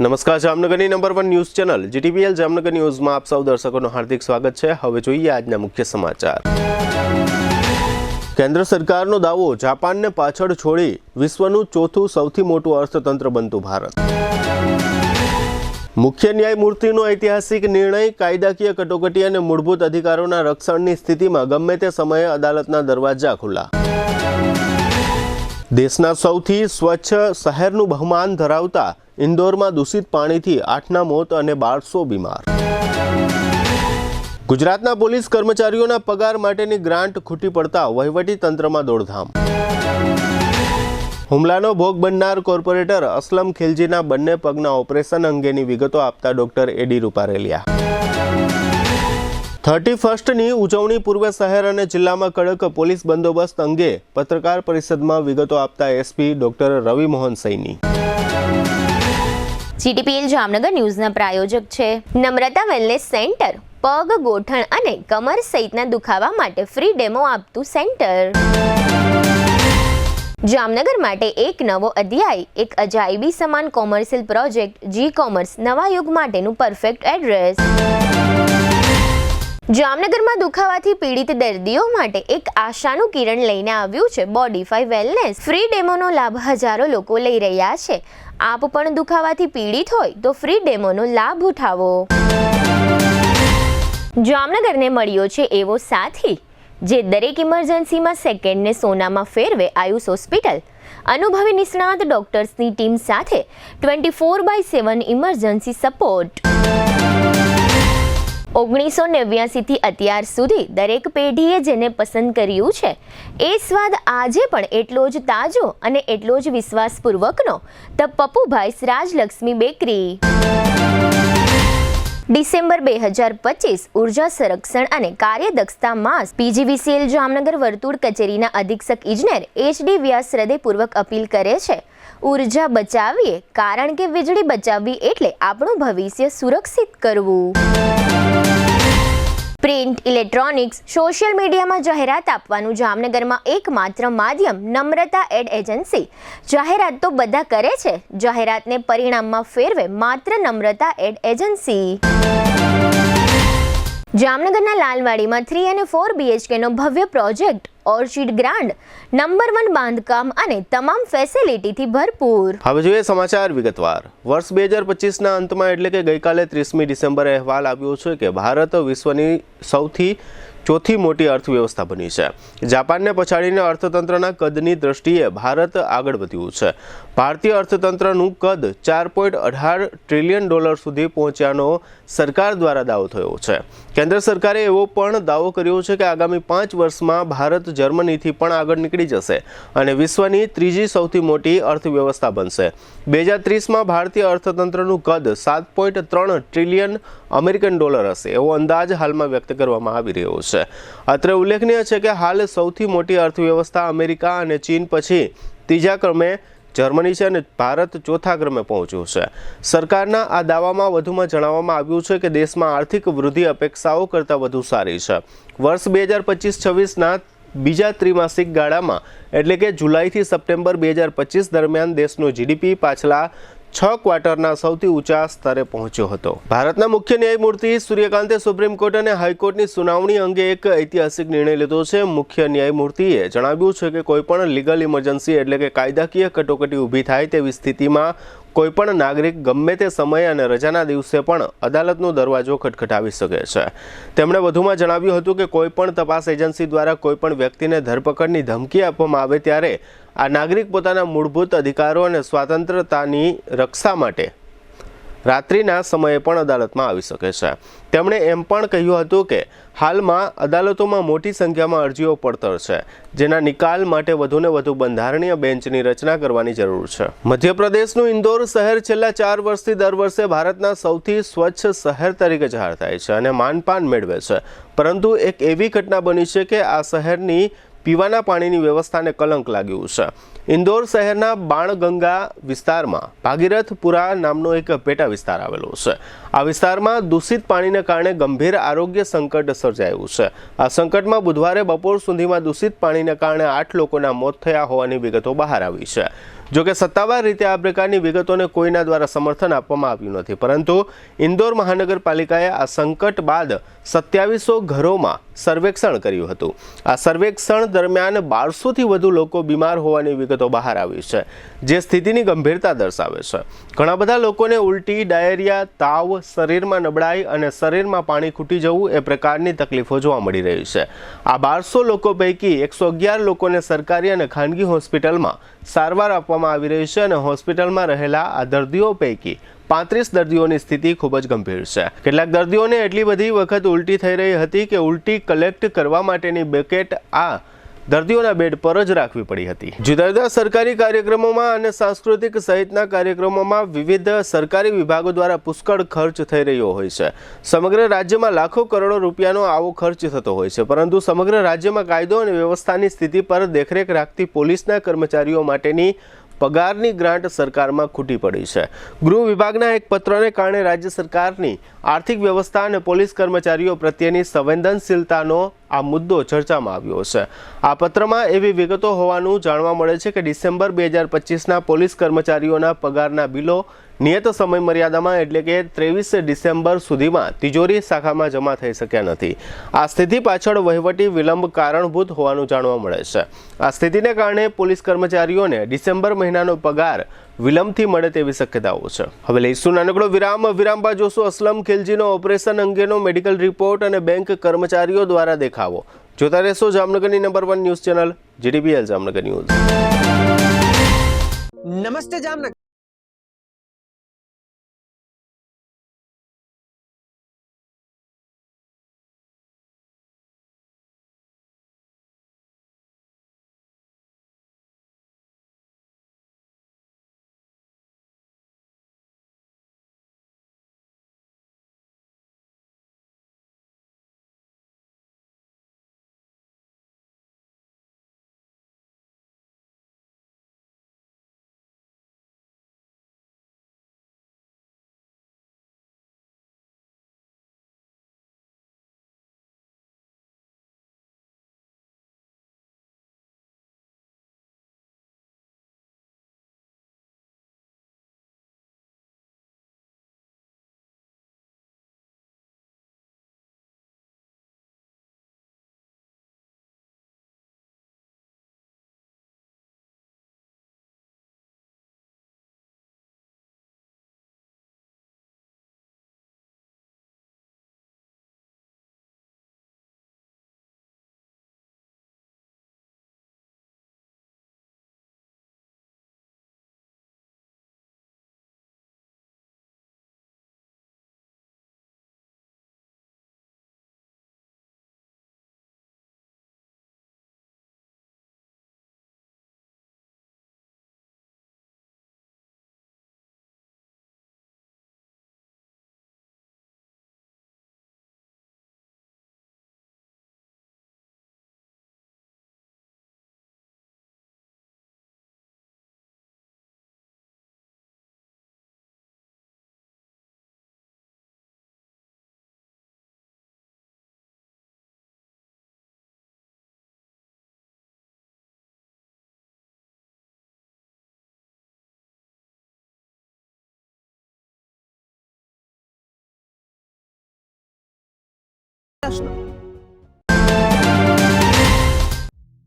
નમસ્કાર, જામનગરની number 1 news channel GTPL Jamnagar ન્યૂઝમાં આપ સૌ દર્શકોનું હાર્દિક સ્વાગત છે। હવે જોઈએ આજના મુખ્ય સમાચાર। કેન્દ્ર સરકારનો દાવો, જાપાનને પાછળ છોડી વિશ્વનું ચોથું સૌથી મોટું અર્થતંત્ર બનતું ભારત। મુખ્ય ન્યાયમૂર્તિનો ઐતિહાસિક નિર્ણય, કાયદાકીય કટોકટી અને મૂળભૂત અધિકારોના રક્ષણની સ્થિતિમાં ગમે તે સમયે અદાલતના દરવાજા ખુલ્લા। દેશના સૌથી સ્વચ્છ શહેરનું બહુમાન ધરાવતા ઇન્દોરમાં દૂષિત પાણીથી 8ના મોત અને 1200 બીમાર। ગુજરાતના પોલીસ કર્મચારીઓના પગાર માટેની ગ્રાન્ટ ખૂટી પડતા વહીવટી તંત્રમાં દોડધામ। હુમલાનો ભોગ બનનાર કોર્પોરેટર અસલમ ખિલજીના બંને પગના ઓપરેશન અંગેની વિગતો આપતા ડોક્ટર એડી રૂપારેલિયા। 31ની ઉજવણી પૂર્વે શહેર અને જિલ્લામાં કડક પોલીસ બંદોબસ્ત અંગે પત્રકાર પરિષદમાં વિગતો આપતા એસપી ડોક્ટર રવિ મોહન સૈની। જીટીપીએલ જામનગર ન્યૂઝના પ્રાયોજક છે નમ્રતા વેલનેસ સેન્ટર। પગ, ગોઠણ અને કમર સહિતના દુખાવા માટે ફ્રી ડેમો આપતું સેન્ટર। જામનગર માટે એક નવો અધ્યાય, એક અજાયબી સમાન કોમર્શિયલ પ્રોજેક્ટ જી કોમર્સ નવા યુગ માટેનું પરફેક્ટ એડ્રેસ। જામનગરમાં દુખાવાથી પીડિત દર્દીઓ માટે એક આશાનું કિરણ લઈને આવ્યું છે બોડીફાઈ વેલનેસ। ફ્રી ડેમોનો લાભ હજારો લોકો લઈ રહ્યા છે। આપ પણ દુખાવાથી પીડિત હોય તો ફ્રી ડેમોનો લાભ ઉઠાવો। જામનગરને મળ્યો છે એવો સાથી જે દરેક ઇમરજન્સીમાં સેકન્ડને સોનામાં ફેરવે। આયુષ હોસ્પિટલ અનુભવી નિષ્ણાત ડોક્ટર્સની ટીમ સાથે 24/7 ઇમરજન્સી સપોર્ટ। 1989થી અત્યાર સુધી દરેક પેઢીએ જેને પસંદ કર્યું છે એ સ્વાદ આજે પણ એટલો જ તાજો અને એટલો જ વિશ્વાસપૂર્વકનો the Pappubhai's Rajlakshmi bakery. December 2025 ઉર્જા સંરક્ષણ અને કાર્યદક્ષતા માસ। પીજીવીસીએલ જામનગર વર્તુળ કચેરીના અધિક્ષક ઇજનેર એચડી વ્યાસ હૃદયપૂર્વક અપીલ કરે છે, ઉર્જા બચાવીએ, કારણ કે વીજળી બચાવવી એટલે આપણું ભવિષ્ય સુરક્ષિત કરવું। પ્રિન્ટ, ઇલેક્ટ્રોનિક્સ, સોશિયલ મીડિયામાં જાહેરાત આપવાનું જામનગરમાં એકમાત્ર માધ્યમ નમ્રતા એડ એજન્સી। જાહેરાત તો બધા કરે છે, જાહેરાતને પરિણામમાં ફેરવે માત્ર નમ્રતા એડ એજન્સી। જામનગરના લાલવાડીમાં 3 અને 4 BHKનો ભવ્ય પ્રોજેક્ટ ઓર્ચિડ ગ્રાન્ડ નંબર 1 બાંધકામ અને તમામ ફેસિલિટીથી ભરપૂર। હવે જોઈએ સમાચાર વિગતવાર। વર્ષ 2025ના અંતમાં એટલે કે ગઈકાલે 30મી ડિસેમ્બરે અહેવાલ આવ્યો છે કે ભારત વિશ્વની સૌથી ચોથી મોટી અર્થવ્યવસ્થા બની છે। જાપાનને પછાડીને અર્થતંત્રના કદની દ્રષ્ટિએ ભારત આગળ વધ્યું છે। ભારતીય અર્થતંત્રનું કદ $4.18 ટ્રિલિયન સુધી પહોંચ્યાનો સરકાર દ્વારા દાવો થયો છે। કેન્દ્ર સરકારે એવો પણ દાવો કર્યો છે કે આગામી 5 વર્ષમાં ભારત જર્મનીથી પણ આગળ નીકળી જશે અને વિશ્વની ત્રીજી સૌથી મોટી અર્થવ્યવસ્થા બનશે। 2030માં ભારતીય અર્થતંત્રનું કદ $7.3 ટ્રિલિયન અમેરિકન હશે એવો અંદાજ હાલમાં વ્યક્ત કરવામાં આવી રહ્યો છે। અત્રે ઉલ્લેખનીય છે કે હાલ સૌથી મોટી અર્થવ્યવસ્થા અમેરિકા અને ચીન પછી ત્રીજા ક્રમે જર્મની છે અને ભારત ચોથા ક્રમે પહોંચ્યું છે। સરકારના આ દાવામાં વધુમાં જણાવવામાં આવ્યું છે કે દેશમાં આર્થિક વૃદ્ધિ અપેક્ષાઓ કરતાં વધુ સારી છે। વર્ષ 2025-26ના બીજા ત્રિમાસિક ગાળામાં એટલે કે જુલાઈથી સપ્ટેમ્બર 2025 દરમિયાન દેશનો જીડીપી પાછલા 6 ક્વાર્ટરના સૌથી ઊંચા સ્તરે પહોંચ્યો હતો। ભારતના મુખ્ય ન્યાયમૂર્તિ સૂર્યકાંતે સુપ્રીમ કોર્ટ અને હાઈકોર્ટની સુનાવણી અંગે એક ઐતિહાસિક નિર્ણય લીધો છે। મુખ્ય ન્યાયમૂર્તિએ જણાવ્યું છે કે કોઈપણ લીગલ ઇમરજન્સી એટલે કે કાયદાકીય કટોકટી ઊભી થાય તેવી સ્થિતિમાં કોઈપણ નાગરિક ગમે તે સમય અને રજાના દિવસે પણ અદાલતનો દરવાજો ખટખટાવી શકે છે। તેમણે વધુમાં જણાવ્યું હતું કે કોઈપણ તપાસ એજન્સી દ્વારા કોઈપણ વ્યક્તિને ધરપકડની ધમકી આપવામાં આવે ત્યારે આ નાગરિક પોતાના મૂળભૂત અધિકારો અને સ્વતંત્રતાની રક્ષા માટે રાત્રિના સમયે પણ અદાલતમાં આવી શકે છે। તેમણે એમ પણ કહ્યું હતું કે હાલમાં અદાલતોમાં મોટી સંખ્યામાં અરજીઓ પડતર છે, જેના નિકાલ માટે વધુને વધુ બંધારણીય બેન્ચની રચના કરવાની જરૂર છે। મધ્યપ્રદેશનું ઇન્દોર શહેર છેલ્લા 4 વર્ષથી દર વર્ષે ભારતના સૌથી સ્વચ્છ શહેર તરીકે જાહેર થાય છે અને માનપાન મેળવે છે, પરંતુ એક એવી ઘટના બની છે કે આ શહેરની પીવાના પાણીની વ્યવસ્થાને કલંક લાગ્યું છે. ઇન્દોર શહેરના બાણગંગા વિસ્તારમાં ભાગીરથપુરા નામનો એક પેટા વિસ્તાર આવેલો છે. આ વિસ્તારમાં દૂષિત પાણીને કારણે ગંભીર આરોગ્ય સંકટ સર્જાયું છે. આ સંકટમાં બુધવારે બપોર સુધીમાં દૂષિત પાણીને કારણે 8 લોકોના મોત થયા હોવાની વિગતો બહાર આવી છે. જોકે સત્તાવાર રીતે આ પ્રકારની વિગતોને કોઈના દ્વારા સમર્થન આપવામાં આવ્યું નથી, પરંતુ ઇન્દોર મહાનગરપાલિકાએ આ સંકટ બાદ 2700 ઘરોમાં સર્વેક્ષણ કર્યું હતું. આ સર્વેક્ષણ દરમિયાન 1200થી વધુ લોકો બીમાર હોવાની વિગતો બહાર આવી છે, જે સ્થિતિની ગંભીરતા દર્શાવે છે. ઘણા બધા લોકોને ઉલટી, ડાયેરિયા, તાવ, શરીરમાં નબળાઈ અને શરીરમાં પાણી ખૂટી જવું એ પ્રકારની તકલીફો જોવા મળી રહી છે. આ 1200 લોકો પૈકી 111 લોકોને સરકારી અને ખાનગી હોસ્પિટલમાં સારવાર આપવામાં આવી રહી છે અને હોસ્પિટલમાં રહેલા આ દર્દીઓ પૈકી 35 દર્દીઓની સ્થિતિ ખૂબ જ ગંભીર છે. કેટલાક દર્દીઓને એટલી બધી વખત ઉલટી થઈ રહી હતી કે ઉલટી કલેક્ટ કરવા માટેની બકેટ આ દર્દીઓના બેડ પર જ રાખવી પડી હતી. જુદા જુદા સરકારી કાર્યક્રમોમાં અને સાંસ્કૃતિક સહિતના કાર્યક્રમોમાં વિવિધ સરકારી વિભાગો દ્વારા પુષ્કળ ખર્ચ થઈ રહ્યો હોય છે. સમગ્ર રાજ્યમાં લાખો કરોડો રૂપિયાનો આવો ખર્ચ થતો હોય છે, પરંતુ સમગ્ર રાજ્યમાં કાયદો અને વ્યવસ્થાની સ્થિતિ પર દેખરેખ રાખતી પોલીસના કર્મચારીઓ માટેની પગારની ગ્રાન્ટ સરકારમાં ખૂટી પડી છે. ગૃહ વિભાગના એક પત્રને કારણે રાજ્ય સરકારની આર્થિક વ્યવસ્થા અને પોલીસ કર્મચારીઓ પ્રત્યેની સંવેદનશીલતાનો આ મુદ્દો ચર્ચામાં આવ્યો છે. આ પત્રમાં એવી વિગતો હોવાનું જાણવા મળે છે કે ડિસેમ્બર 2025ના પોલીસ કર્મચારીઓના પગારના બિલો નિયત સમય મર્યાદામાં એટલે કે 23 ડિસેમ્બર સુધીમાં તિજોરી શાખામાં જમા થઈ શક્યા નથી. આ સ્થિતિ પાછળ વહીવટી વિલંબ કારણભૂત હોવાનું જાણવા મળે છે. આ સ્થિતિને કારણે પોલીસ કર્મચારીઓને ડિસેમ્બર મહિનાનો પગાર વિલંબથી મળે તેવી શક્યતાઓ છે. હવે લઈશું નાનકડો વિરામ બાદ જોશું અસલમ ખિલજીનો ઓપરેશન અંગેનો મેડિકલ રિપોર્ટ અને બેંક કર્મચારીઓ દ્વારા દેખાવો. જોતા રહેશો જામનગરની number 1 news channel GTPL Jamnagar news. નમસ્તે જામનગર.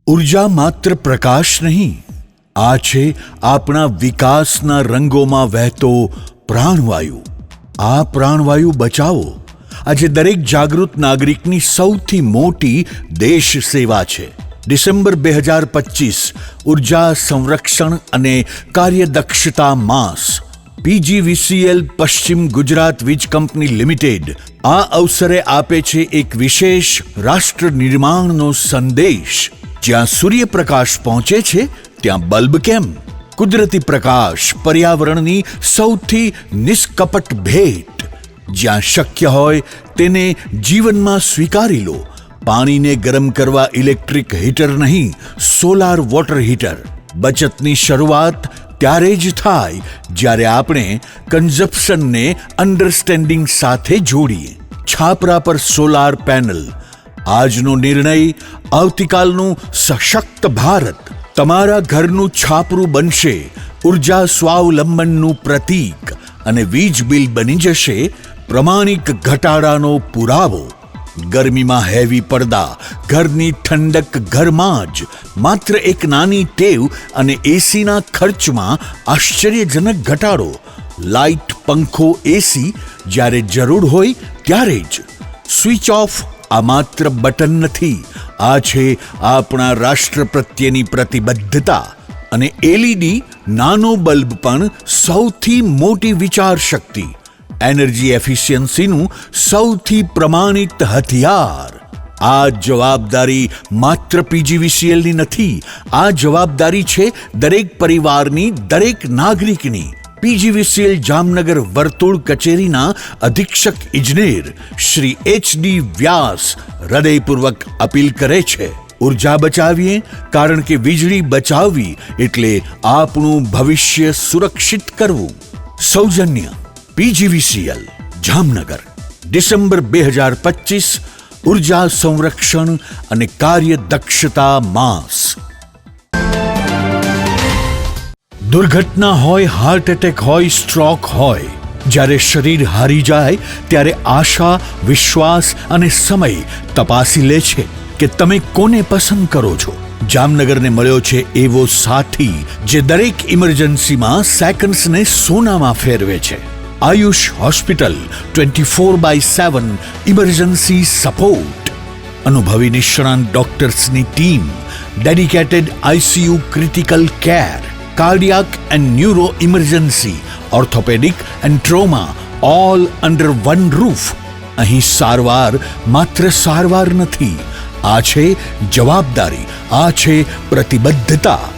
ઉર્જા માત્ર પ્રકાશ નહીં, આ છે આપણા વિકાસના રંગોમાં વહેતો પ્રાણવાયુ. આ પ્રાણવાયુ બચાવો આજે દરેક જાગૃત નાગરિકની સૌથી મોટી દેશ સેવા છે. ડિસેમ્બર 2025 ઉર્જા સંરક્ષણ અને કાર્યદક્ષતા માસ. PGVCL પશ્ચિમ ગુજરાત વીજ કંપની લિમિટેડ આ અવસરે આપે છે એક વિશેષ રાષ્ટ્ર નિર્માણનો સંદેશ. જ્યાં સૂર્યપ્રકાશ પહોંચે છે ત્યાં બલ્બ કેમ? કુદરતી પ્રકાશ પર્યાવરણની સૌથી નિષ્કપટ ભેટ. જ્યાં શક્ય હોય તેને જીવનમાં સ્વીકારી લો. પાણીને ગરમ કરવા ઇલેક્ટ્રિક હીટર નહીં, સોલાર વોટર હીટર. બચતની શરૂઆત ત્યારે જ થાય જ્યારે આપણે કન્ઝપ્શનને અન્ડરસ્ટેન્ડિંગ સાથે જોડીએ. છાપરા પર સોલાર પેનલ. આજનો નિર્ણય આવતીકાલનું સશક્ત ભારત. તમારા ઘરનું છાપરું બનશે ઉર્જા સ્વાવલંબનનું પ્રતીક અને વીજ બિલ બની જશે પ્રમાણિક ઘટાડાનો પુરાવો. ગરમીમાં હેવી પડદા, ઘરની ઠંડક ઘરમાં જ. માત્ર એક નાની ટેવ અને એસીના ખર્ચમાં આશ્ચર્યજનક ઘટાડો. લાઇટ, પંખો, એસી જ્યારે જરૂર હોય ત્યારે જ. સ્વિચ ઓફ આ માત્ર બટન નથી, આ છે આપણા રાષ્ટ્ર પ્રત્યેની પ્રતિબદ્ધતા. અને એલઈડી નાનો બલ્બ પણ સૌથી મોટી વિચાર શક્તિ, એનર્જી એફિશિયન્સીનું સૌથી પ્રમાણિત હથિયાર. આ જવાબદારી માત્ર પીજીવીસીએલની નથી, આ જવાબદારી છે દરેક પરિવારની, દરેક નાગરિકની. પીજીવીસીએલ જામનગર વર્તુળ કચેરીના અધિક્ષક ઇજનેર શ્રી એચડી વ્યાસ હૃદયપૂર્વક અપીલ કરે છે, ઉર્જા બચાવીએ, કારણ કે વીજળી બચાવવી એટલે આપણું ભવિષ્ય સુરક્ષિત કરવું. સૌજન્ય પીજીવીસીએલ જામનગર. ડિસેમ્બર 2025 ઉર્જા સંરક્ષણ અને કાર્યદક્ષતા માસ. દુર્ઘટના હોય, હાર્ટ એટેક હોય, સ્ટ્રોક હોય, જ્યારે શરીર હારી જાય ત્યારે આશા, વિશ્વાસ અને સમય તપાસી લે છે કે તમે કોને પસંદ કરો છો. જામનગરને મળ્યો છે એવો સાથી જે દરેક ઇમરજન્સીમાં સેકન્ડ્સને સોનામાં ફેરવે છે. Ayush hospital 24/7 emergency support. અનુભવી નિષ્ણાંત ડોક્ટર્સની team, dedicated ICU critical care, cardiac and neuro emergency, orthopedic and trauma, all under one roof. અહીં સારવાર માત્ર સારવાર નથી, આ છે જવાબદારી, આ છે પ્રતિબદ્ધતા,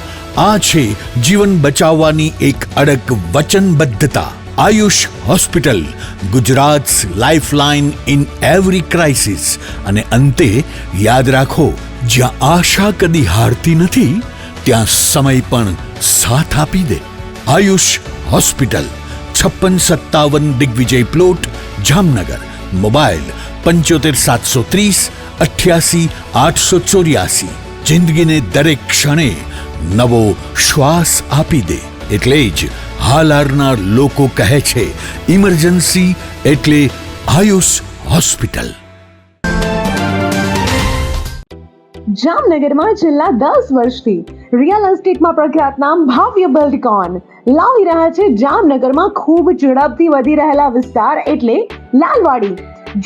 આ છે જીવન બચાવવાની એક અડગ વચનબદ્ધતા. Ayush hospital, Gujarat's lifeline in every crisis. અને અંતે યાદ રાખો, જ્યાં આશા કદી હારતી નથી ત્યાં સમય પણ સાથ આપી દે. Ayush hospital, 5657 Digvijay plot, Jamnagar. Mobile 75 730 88 884. જિંદગીને દરેક ક્ષણે નવો શ્વાસ આપી દે. એટલે જ હાલારના લોકો કહે છે, ઇમરજન્સી એટલે આયુષ હોસ્પિટલ. જામનગરમાં છેલ્લા 10 વર્ષથી રિયલ એસ્ટેટમાં પ્રખ્યાત નામ ભાવ્ય બિલ્ડકોન લાવી રહ્યા છે જામનગરમાં ખૂબ ઝડપથી વધી રહેલા વિસ્તાર એટલે લાલવાડી,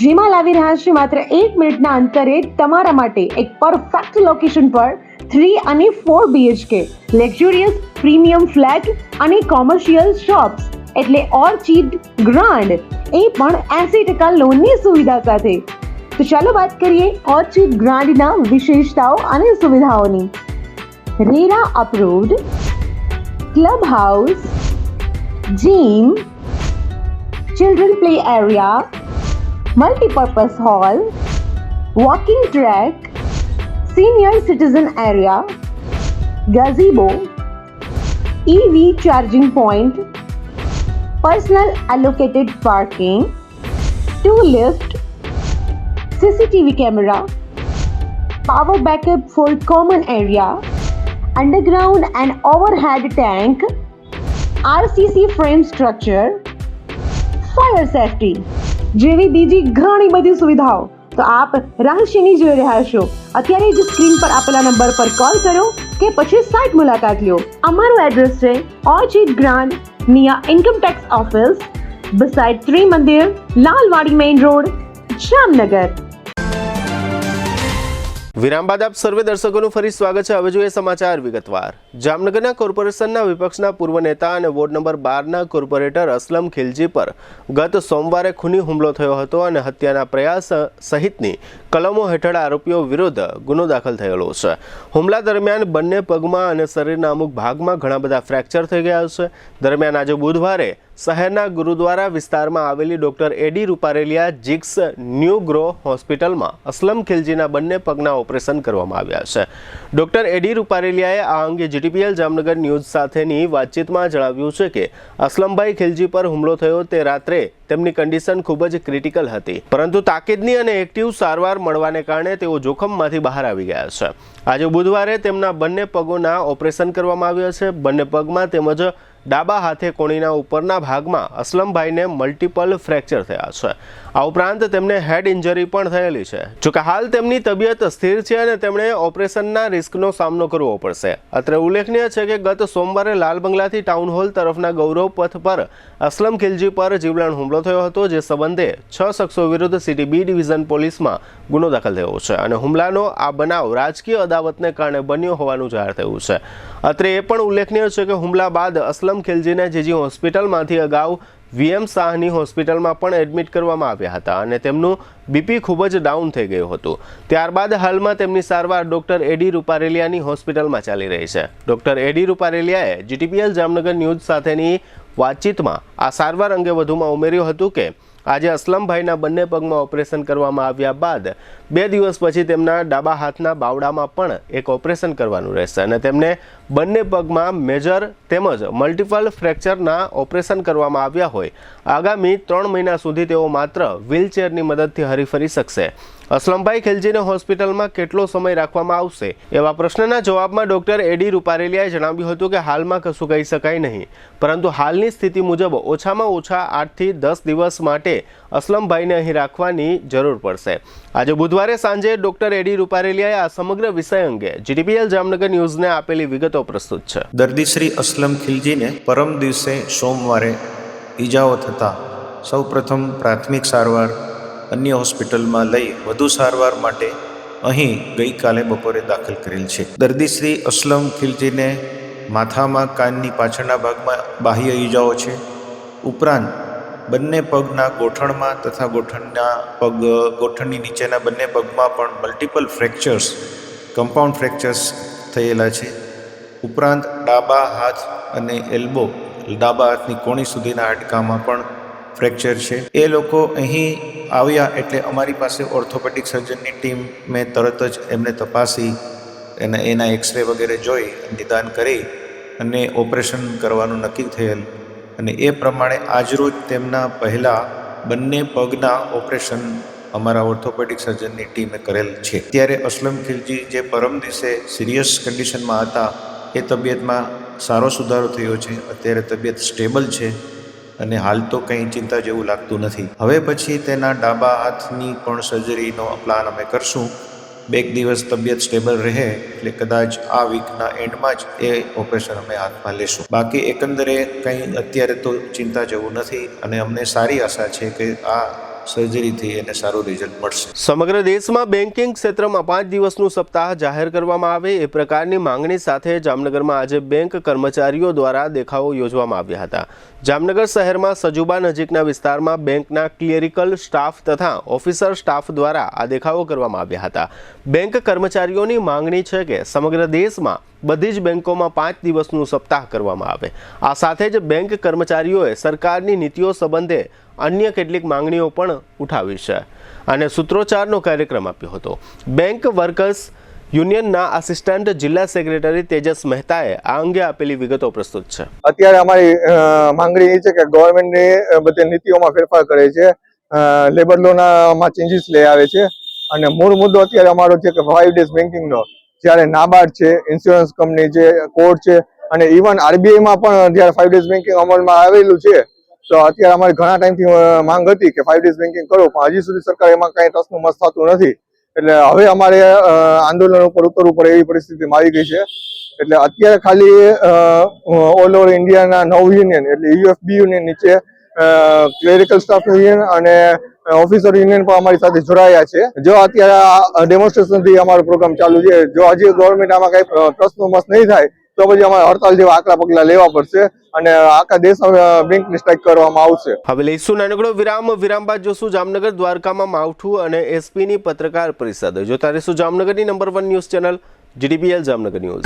જેમાં લાવી રહ્યા છે માત્ર 1 મિનિટના અંતરે તમારા માટે એક પરફેક્ટ લોકેશન પર 3 અને 4 BHK લક્ઝુરિયસ પ્રીમિયમ ફ્લેટ અને કોમર્શિયલ શોપ્સ એટલે ઓર્ચિડ ગ્રાન્ડ, એ પણ 80% લોનની સુવિધા સાથે. તો ચાલો વાત કરીએ ઓર્ચિડ ગ્રાન્ડના વિશેષતાઓ અને સુવિધાઓની. RERA approved, club house, gym, children play area, multipurpose hall, walking track, senior citizen area, gazebo, EV charging point, personal allocated parking, 2 lift, CCTV camera, power backup for common area, underground and overhead tank, RCC frame structure, fire safety જેવી બીજી ઘણી બધી સુવિધાઓ. તો આપ રાશિની જોઈ રહ્યા છો. અત્યારે જ સ્ક્રીન પર આપેલા નંબર પર કોલ કરો કે પછી સાઇટ મુલાકાત લો. અમારું એડ્રેસ છે orchid grand near income tax office, beside Trimandir, Lalwadi main road, Jamnagar. વિરામ બાદ આપ સર્વે દર્શકોનું ફરી સ્વાગત છે. હવે જોઈએ સમાચાર વિગતવાર. જામનગરના કોર્પોરેશનના વિપક્ષના પૂર્વ નેતા અને વોર્ડ નંબર 12ના કોર્પોરેટર અસલમ ખિલજી પર ગત સોમવારે ખૂની હુમલો થયો હતો અને હત્યાના પ્રયાસ સહિતની કલમો હેઠળ આરોપીઓ વિરુદ્ધ ગુનો દાખલ થયેલો છે. હુમલા દરમિયાન બંને પગમાં અને શરીરના અમુક ભાગમાં ઘણા બધા ફ્રેક્ચર થઈ ગયા છે. દરમિયાન આજે બુધવારે શહેરના ગુરુદ્વારા વિસ્તારમાં આવેલી ડોક્ટર એડી રૂપારેલિયા જીક્સ ન્યૂ ગ્રો હોસ્પિટલમાં અસલમ ખિલજીના બંને પગના ઓપરેશન કરવામાં આવ્યા છે. ડોક્ટર એડી રૂપારેલિયાએ આ અંગે જીટીપીએલ જામનગર ન્યૂઝ સાથેની વાતચીતમાં જણાવ્યું છે કે અસલમભાઈ ખિલજી પર હુમલો થયો તે રાત્રે તેમની કન્ડિશન ખૂબ જ ક્રિટિકલ હતી, પરંતુ તાકીદની અને એક્ટિવ સારવાર મળવાને કારણે તેઓ જોખમમાંથી બહાર આવી ગયા છે. આજે બુધવારે તેમના બંને પગોના ઓપરેશન કરવામાં આવ્યા છે. બંને પગમાં તેમજ ડાબા હાથે કોણીના ઉપરના ભાગમાં અસલમભાઈને મલ્ટિપલ ફ્રેક્ચર થયા છે. આ ઉપરાંત તેમને હેડ ઇન્જરી પણ થયેલી છે. જોકે હાલ તેમની તબિયત સ્થિર છે અને તેમણે ઓપરેશનના રિસ્કનો સામનો કરવો પડશે. અત્રે ઉલ્લેખનીય છે કે ગત સોમવારે લાલ બંગલાથી ટાઉન હોલ તરફના ગૌરવ પથ પર અસલમ ખિલજી પર જીવલેણ હુમલો થયો હતો, જે સંબંધે 6 શખ્સો વિરુદ્ધ સિટી બી ડિવિઝન પોલીસમાં ગુનો દાખલ થયો છે અને હુમલાનો આ બનાવ રાજકીય અદાવતને કારણે બન્યો હોવાનું જાહેર થયું છે. અત્રે એ પણ ઉલ્લેખનીય છે કે હુમલા બાદ અસલમ ખિલજીને જીજી હોસ્પિટલમાંથી અગાઉ VM શાહની હોસ્પિટલમાં પણ એડમિટ કરવામાં આવ્યા હતા અને તેમનું બીપી ખૂબ જ ડાઉન થઈ ગયું હતું. ત્યારબાદ હાલમાં તેમની સારવાર ડોક્ટર એડી રૂપારેલિયાની હોસ્પિટલમાં ચાલી રહી છે. ડોક્ટર એડી રૂપારેલિયાએ જીટીપીએલ જામનગર ન્યૂઝ સાથેની વાતચીતમાં આ સારવાર અંગે વધુમાં ઉમેર્યું હતું કે આજે અસલમભાઈના બંને પગમાં ઓપરેશન કરવામાં આવ્યા બાદ 2 દિવસ પછી તેમના ડાબા હાથના બાવડામાં પણ એક ઓપરેશન કરવાનું રહેશે અને તેમને બંને પગમાં મેજર તેમજ મલ્ટિપલ ફ્રેક્ચરના ઓપરેશન કરવામાં આવ્યા હોય. આગામી 3 મહિના સુધી તેઓ માત્ર વ્હીલચેરની મદદથી હરીફરી શકશે. અસલમભાઈ ખિલજીને હોસ્પિટલમાં કેટલો સમય રાખવામાં આવશે એવા પ્રશ્નના જવાબમાં ડોક્ટર એડી રૂપારેલિયાએ જણાવ્યું હતું કે હાલમાં કશું કહી શકાય નહીં, પરંતુ હાલની સ્થિતિ મુજબ ઓછામાં ઓછા 8 થી 10 દિવસ માટે અસલમભાઈને અહીં રાખવાની જરૂર પડશે. આજે બુધવારે સાંજે ડોક્ટર એડી રૂપારેલિયાએ આ સમગ્ર વિષય અંગે જીટીપીએલ જામનગર ન્યૂઝને આપેલી વિગતો પ્રસ્તુત છે. દર્દી શ્રી અસલમ ખિલજીને પરમ દિવસે સોમવારે ઈજાઓ થતાં સૌપ્રથમ પ્રાથમિક સારવાર અન્ય હોસ્પિટલમાં લઈ વધુ સારવાર માટે અહીં ગઈકાલે બપોરે દાખલ કરેલ છે. દર્દી શ્રી અસલમ ખિલજીને માથામાં કાનની પાછળના ભાગમાં બાહ્ય ઈજાઓ છે. ઉપરાંત બંને પગના ગોઠણમાં તથા ગોઠણની નીચેના બંને પગમાં પણ મલ્ટિપલ ફ્રેક્ચર્સ, કમ્પાઉન્ડ ફ્રેક્ચર્સ થયેલા છે. ઉપરાંત ડાબા હાથ અને એલ્બો, ડાબા હાથની કોણી સુધીના હાડકામાં પણ ફ્રેક્ચર છે. એ લોકો અહીં આવ્યા એટલે અમારી પાસે ઓર્થોપેડિક સર્જનની ટીમ મેં તરત જ એમને તપાસી એના એક્સરે વગેરે જોઈ નિદાન કરી અને ઓપરેશન કરવાનું નક્કી થયેલ અને એ પ્રમાણે આજરોજ તેમના પહેલાં બંને પગના ઓપરેશન અમારા ઓર્થોપેડિક સર્જનની ટીમે કરેલ છે. ત્યારે અસલમ ખિલજી જે પરમ દિવસે સિરિયસ કન્ડિશનમાં હતા એ તબિયતમાં સારો સુધારો થયો છે. અત્યારે તબિયત સ્ટેબલ છે અને હાલ તો કંઈ ચિંતા જેવું લાગતું નથી. હવે પછી તેના ડાબા હાથની પણ સર્જરીનો પ્લાન અમે કરશું. 2 દિવસ તબિયત સ્ટેબલ રહે એટલે કદાચ આ વીકના એન્ડમાં જ એ ઓપરેશન અમે હાથમાં લેશું. બાકી એકંદરે કંઈ અત્યારે તો ચિંતા જેવું નથી અને અમને સારી આશા છે કે આ સર્જરીથી એને સારું રિઝલ્ટ મળશે. સમગ્ર દેશમાં બેન્કિંગ ક્ષેત્રમાં 5 દિવસનું સપ્તાહ જાહેર કરવામાં આવે એ પ્રકારની માંગણી સાથે જામનગરમાં આજે બેંક કર્મચારીઓ દ્વારા દેખાવો યોજવામાં આવ્યા હતા. જામનગર શહેરમાં સજુબા નજીકના વિસ્તારમાં બેંકના ક્લિયરિકલ સ્ટાફ તથા ઓફિસર સ્ટાફ દ્વારા આ દેખાવો કરવામાં આવ્યા હતા. બેંક કર્મચારીઓની માંગણી છે કે સમગ્ર દેશમાં બધી જ બેંકોમાં 5 દિવસનું સપ્તાહ કરવામાં આવે. આ સાથે જ બેંક કર્મચારીઓએ સરકારની નીતિઓ સંબંધે અન્ય કેટલીક માંગણીઓ પણ ઉઠાવી છે અને સૂત્રોચ્ચારનો કાર્યક્રમ આપ્યો હતો. બેંક વર્કર્સ યુનિયનના આસિસ્ટન્ટ જિલ્લા સેક્રેટરી તેજસ મહેતાએ આ અંગે આપેલી વિગતો પ્રસ્તુત છે. અત્યારે અમારી માંગણી એ છે કે ગવર્મેન્ટની બધી નીતિઓમાં ફેરફાર કરે છે, લેબર લોમાં ચેન્જીસ લઈ આવે છે અને મૂળ મુદ્દો અત્યારે અમારો છે કે 5 ડેઝ બેન્કિંગનો, જ્યારે નાબાર્ડ છે, ઇન્સ્યોરન્સ કંપની છે, કોર્ટ છે અને ઇવન આરબીઆઈમાં પણ જ્યારે 5 ડેઝ બેન્કિંગ અમલમાં આવેલું છે તો અત્યારે અમારી ઘણા ટાઈમથી માંગ હતી કે 5 ડેઝ બેન્કિંગ કરો, પણ હજી સુધી સરકાર એમાં કાંઈ ટસનું મસ થતું નથી. એટલે હવે અમારે આંદોલન ઉપર ઉતરવું પડે એવી પરિસ્થિતિમાં આવી ગઈ છે. એટલે અત્યારે ખાલી ઓલ ઓવર ઇન્ડિયાના 9 યુનિયન એટલે યુએફબી યુનિયન નીચે ક્લેરિકલ સ્ટાફ યુનિયન અને ઓફિસર યુનિયન પણ અમારી સાથે જોડાયા છે. જો અત્યારે આ ડેમોન્સ્ટ્રેશનથી અમારો પ્રોગ્રામ ચાલુ છે, જો હજી ગવર્મેન્ટ આમાં કઈ ટસનું મસ નહીં થાય તો પછી અમારે હડતાલ જેવા આકરા પગલા લેવા પડશે અને આખા દેશમાં બેંકની સ્ટ્રાઇક કરવામાં આવશે. હવે લઈશું નાનકડો વિરામ બાદ જોશું જામનગર દ્વારકામાં માવઠું અને એસપીની પત્રકાર પરિષદ. જોતા રહીશું જામનગરની number 1 news channel GTPL Jamnagar news.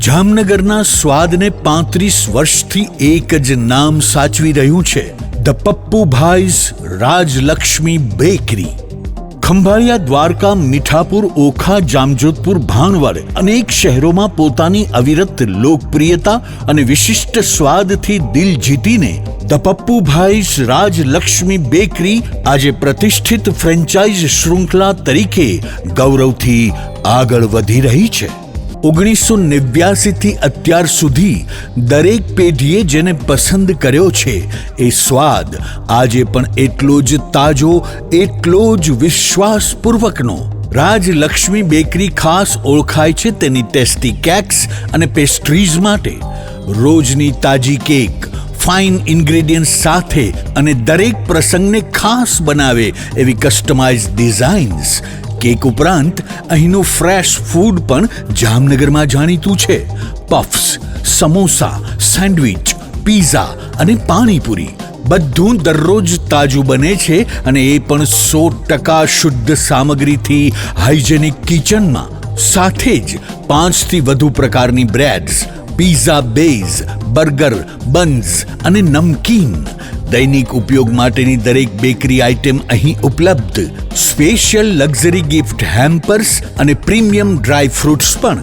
જામનગરના સ્વાદને 35 વર્ષથી એક જ નામ સાચવી રહ્યું છે, ધ પપ્પુભાઈઝ રાજલક્ષ્મી બેકરી. ખંભાળિયા, દ્વારકા, મીઠાપુર, ઓખા, જામજોધપુર, ભાણવડ અનેક શહેરોમાં પોતાની અવિરત લોકપ્રિયતા અને વિશિષ્ટ સ્વાદથી દિલ જીતીને ધ પપ્પુભાઈઝ રાજલક્ષ્મી બેકરી આજે પ્રતિષ્ઠિત ફ્રેન્ચાઇઝ શૃંખલા તરીકે ગૌરવથી આગળ વધી રહી છે. 1989 થી અત્યાર સુધી દરેક પેઢીએ જેને પસંદ કર્યો છે એ સ્વાદ આજે પણ એટલો જ તાજો, એટલો જ વિશ્વાસપૂર્વકનો. રાજલક્ષ્મી બેકરી ખાસ ઓળખાય છે તેની ટેસ્ટી કેક્સ અને પેસ્ટ્રીઝ માટે. રોજની તાજી કેક, ફાઇન ઇન્ગ્રેડિયન્ટ્સ સાથે અને દરેક પ્રસંગને ખાસ બનાવે એવી કસ્ટમાઇઝ ડિઝાઇન્સ. કેક ઉપરાંત અહીંનું ફ્રેશ ફૂડ પણ જામનગરમાં જાણીતું છે. પફ્સ, સમોસા, સેન્ડવિચ, પીઝા અને પાણીપુરી બધું દરરોજ તાજું બને છે અને એ પણ 100% શુદ્ધ સામગ્રીથી હાઇજેનિક કિચનમાં. સાથે જ 5 થી વધુ પ્રકારની બ્રેડ્સ, પીઝા બેઝ, બર્ગર, બન્સ અને નમકીન. દૈનિક ઉપયોગ માટેની દરેક બેકરી આઇટમ અહીં ઉપલબ્ધ. સ્પેશિયલ લક્ઝરી ગિફ્ટ હેમ્પર્સ અને પ્રીમિયમ ડ્રાય ફ્રૂટ્સ પણ.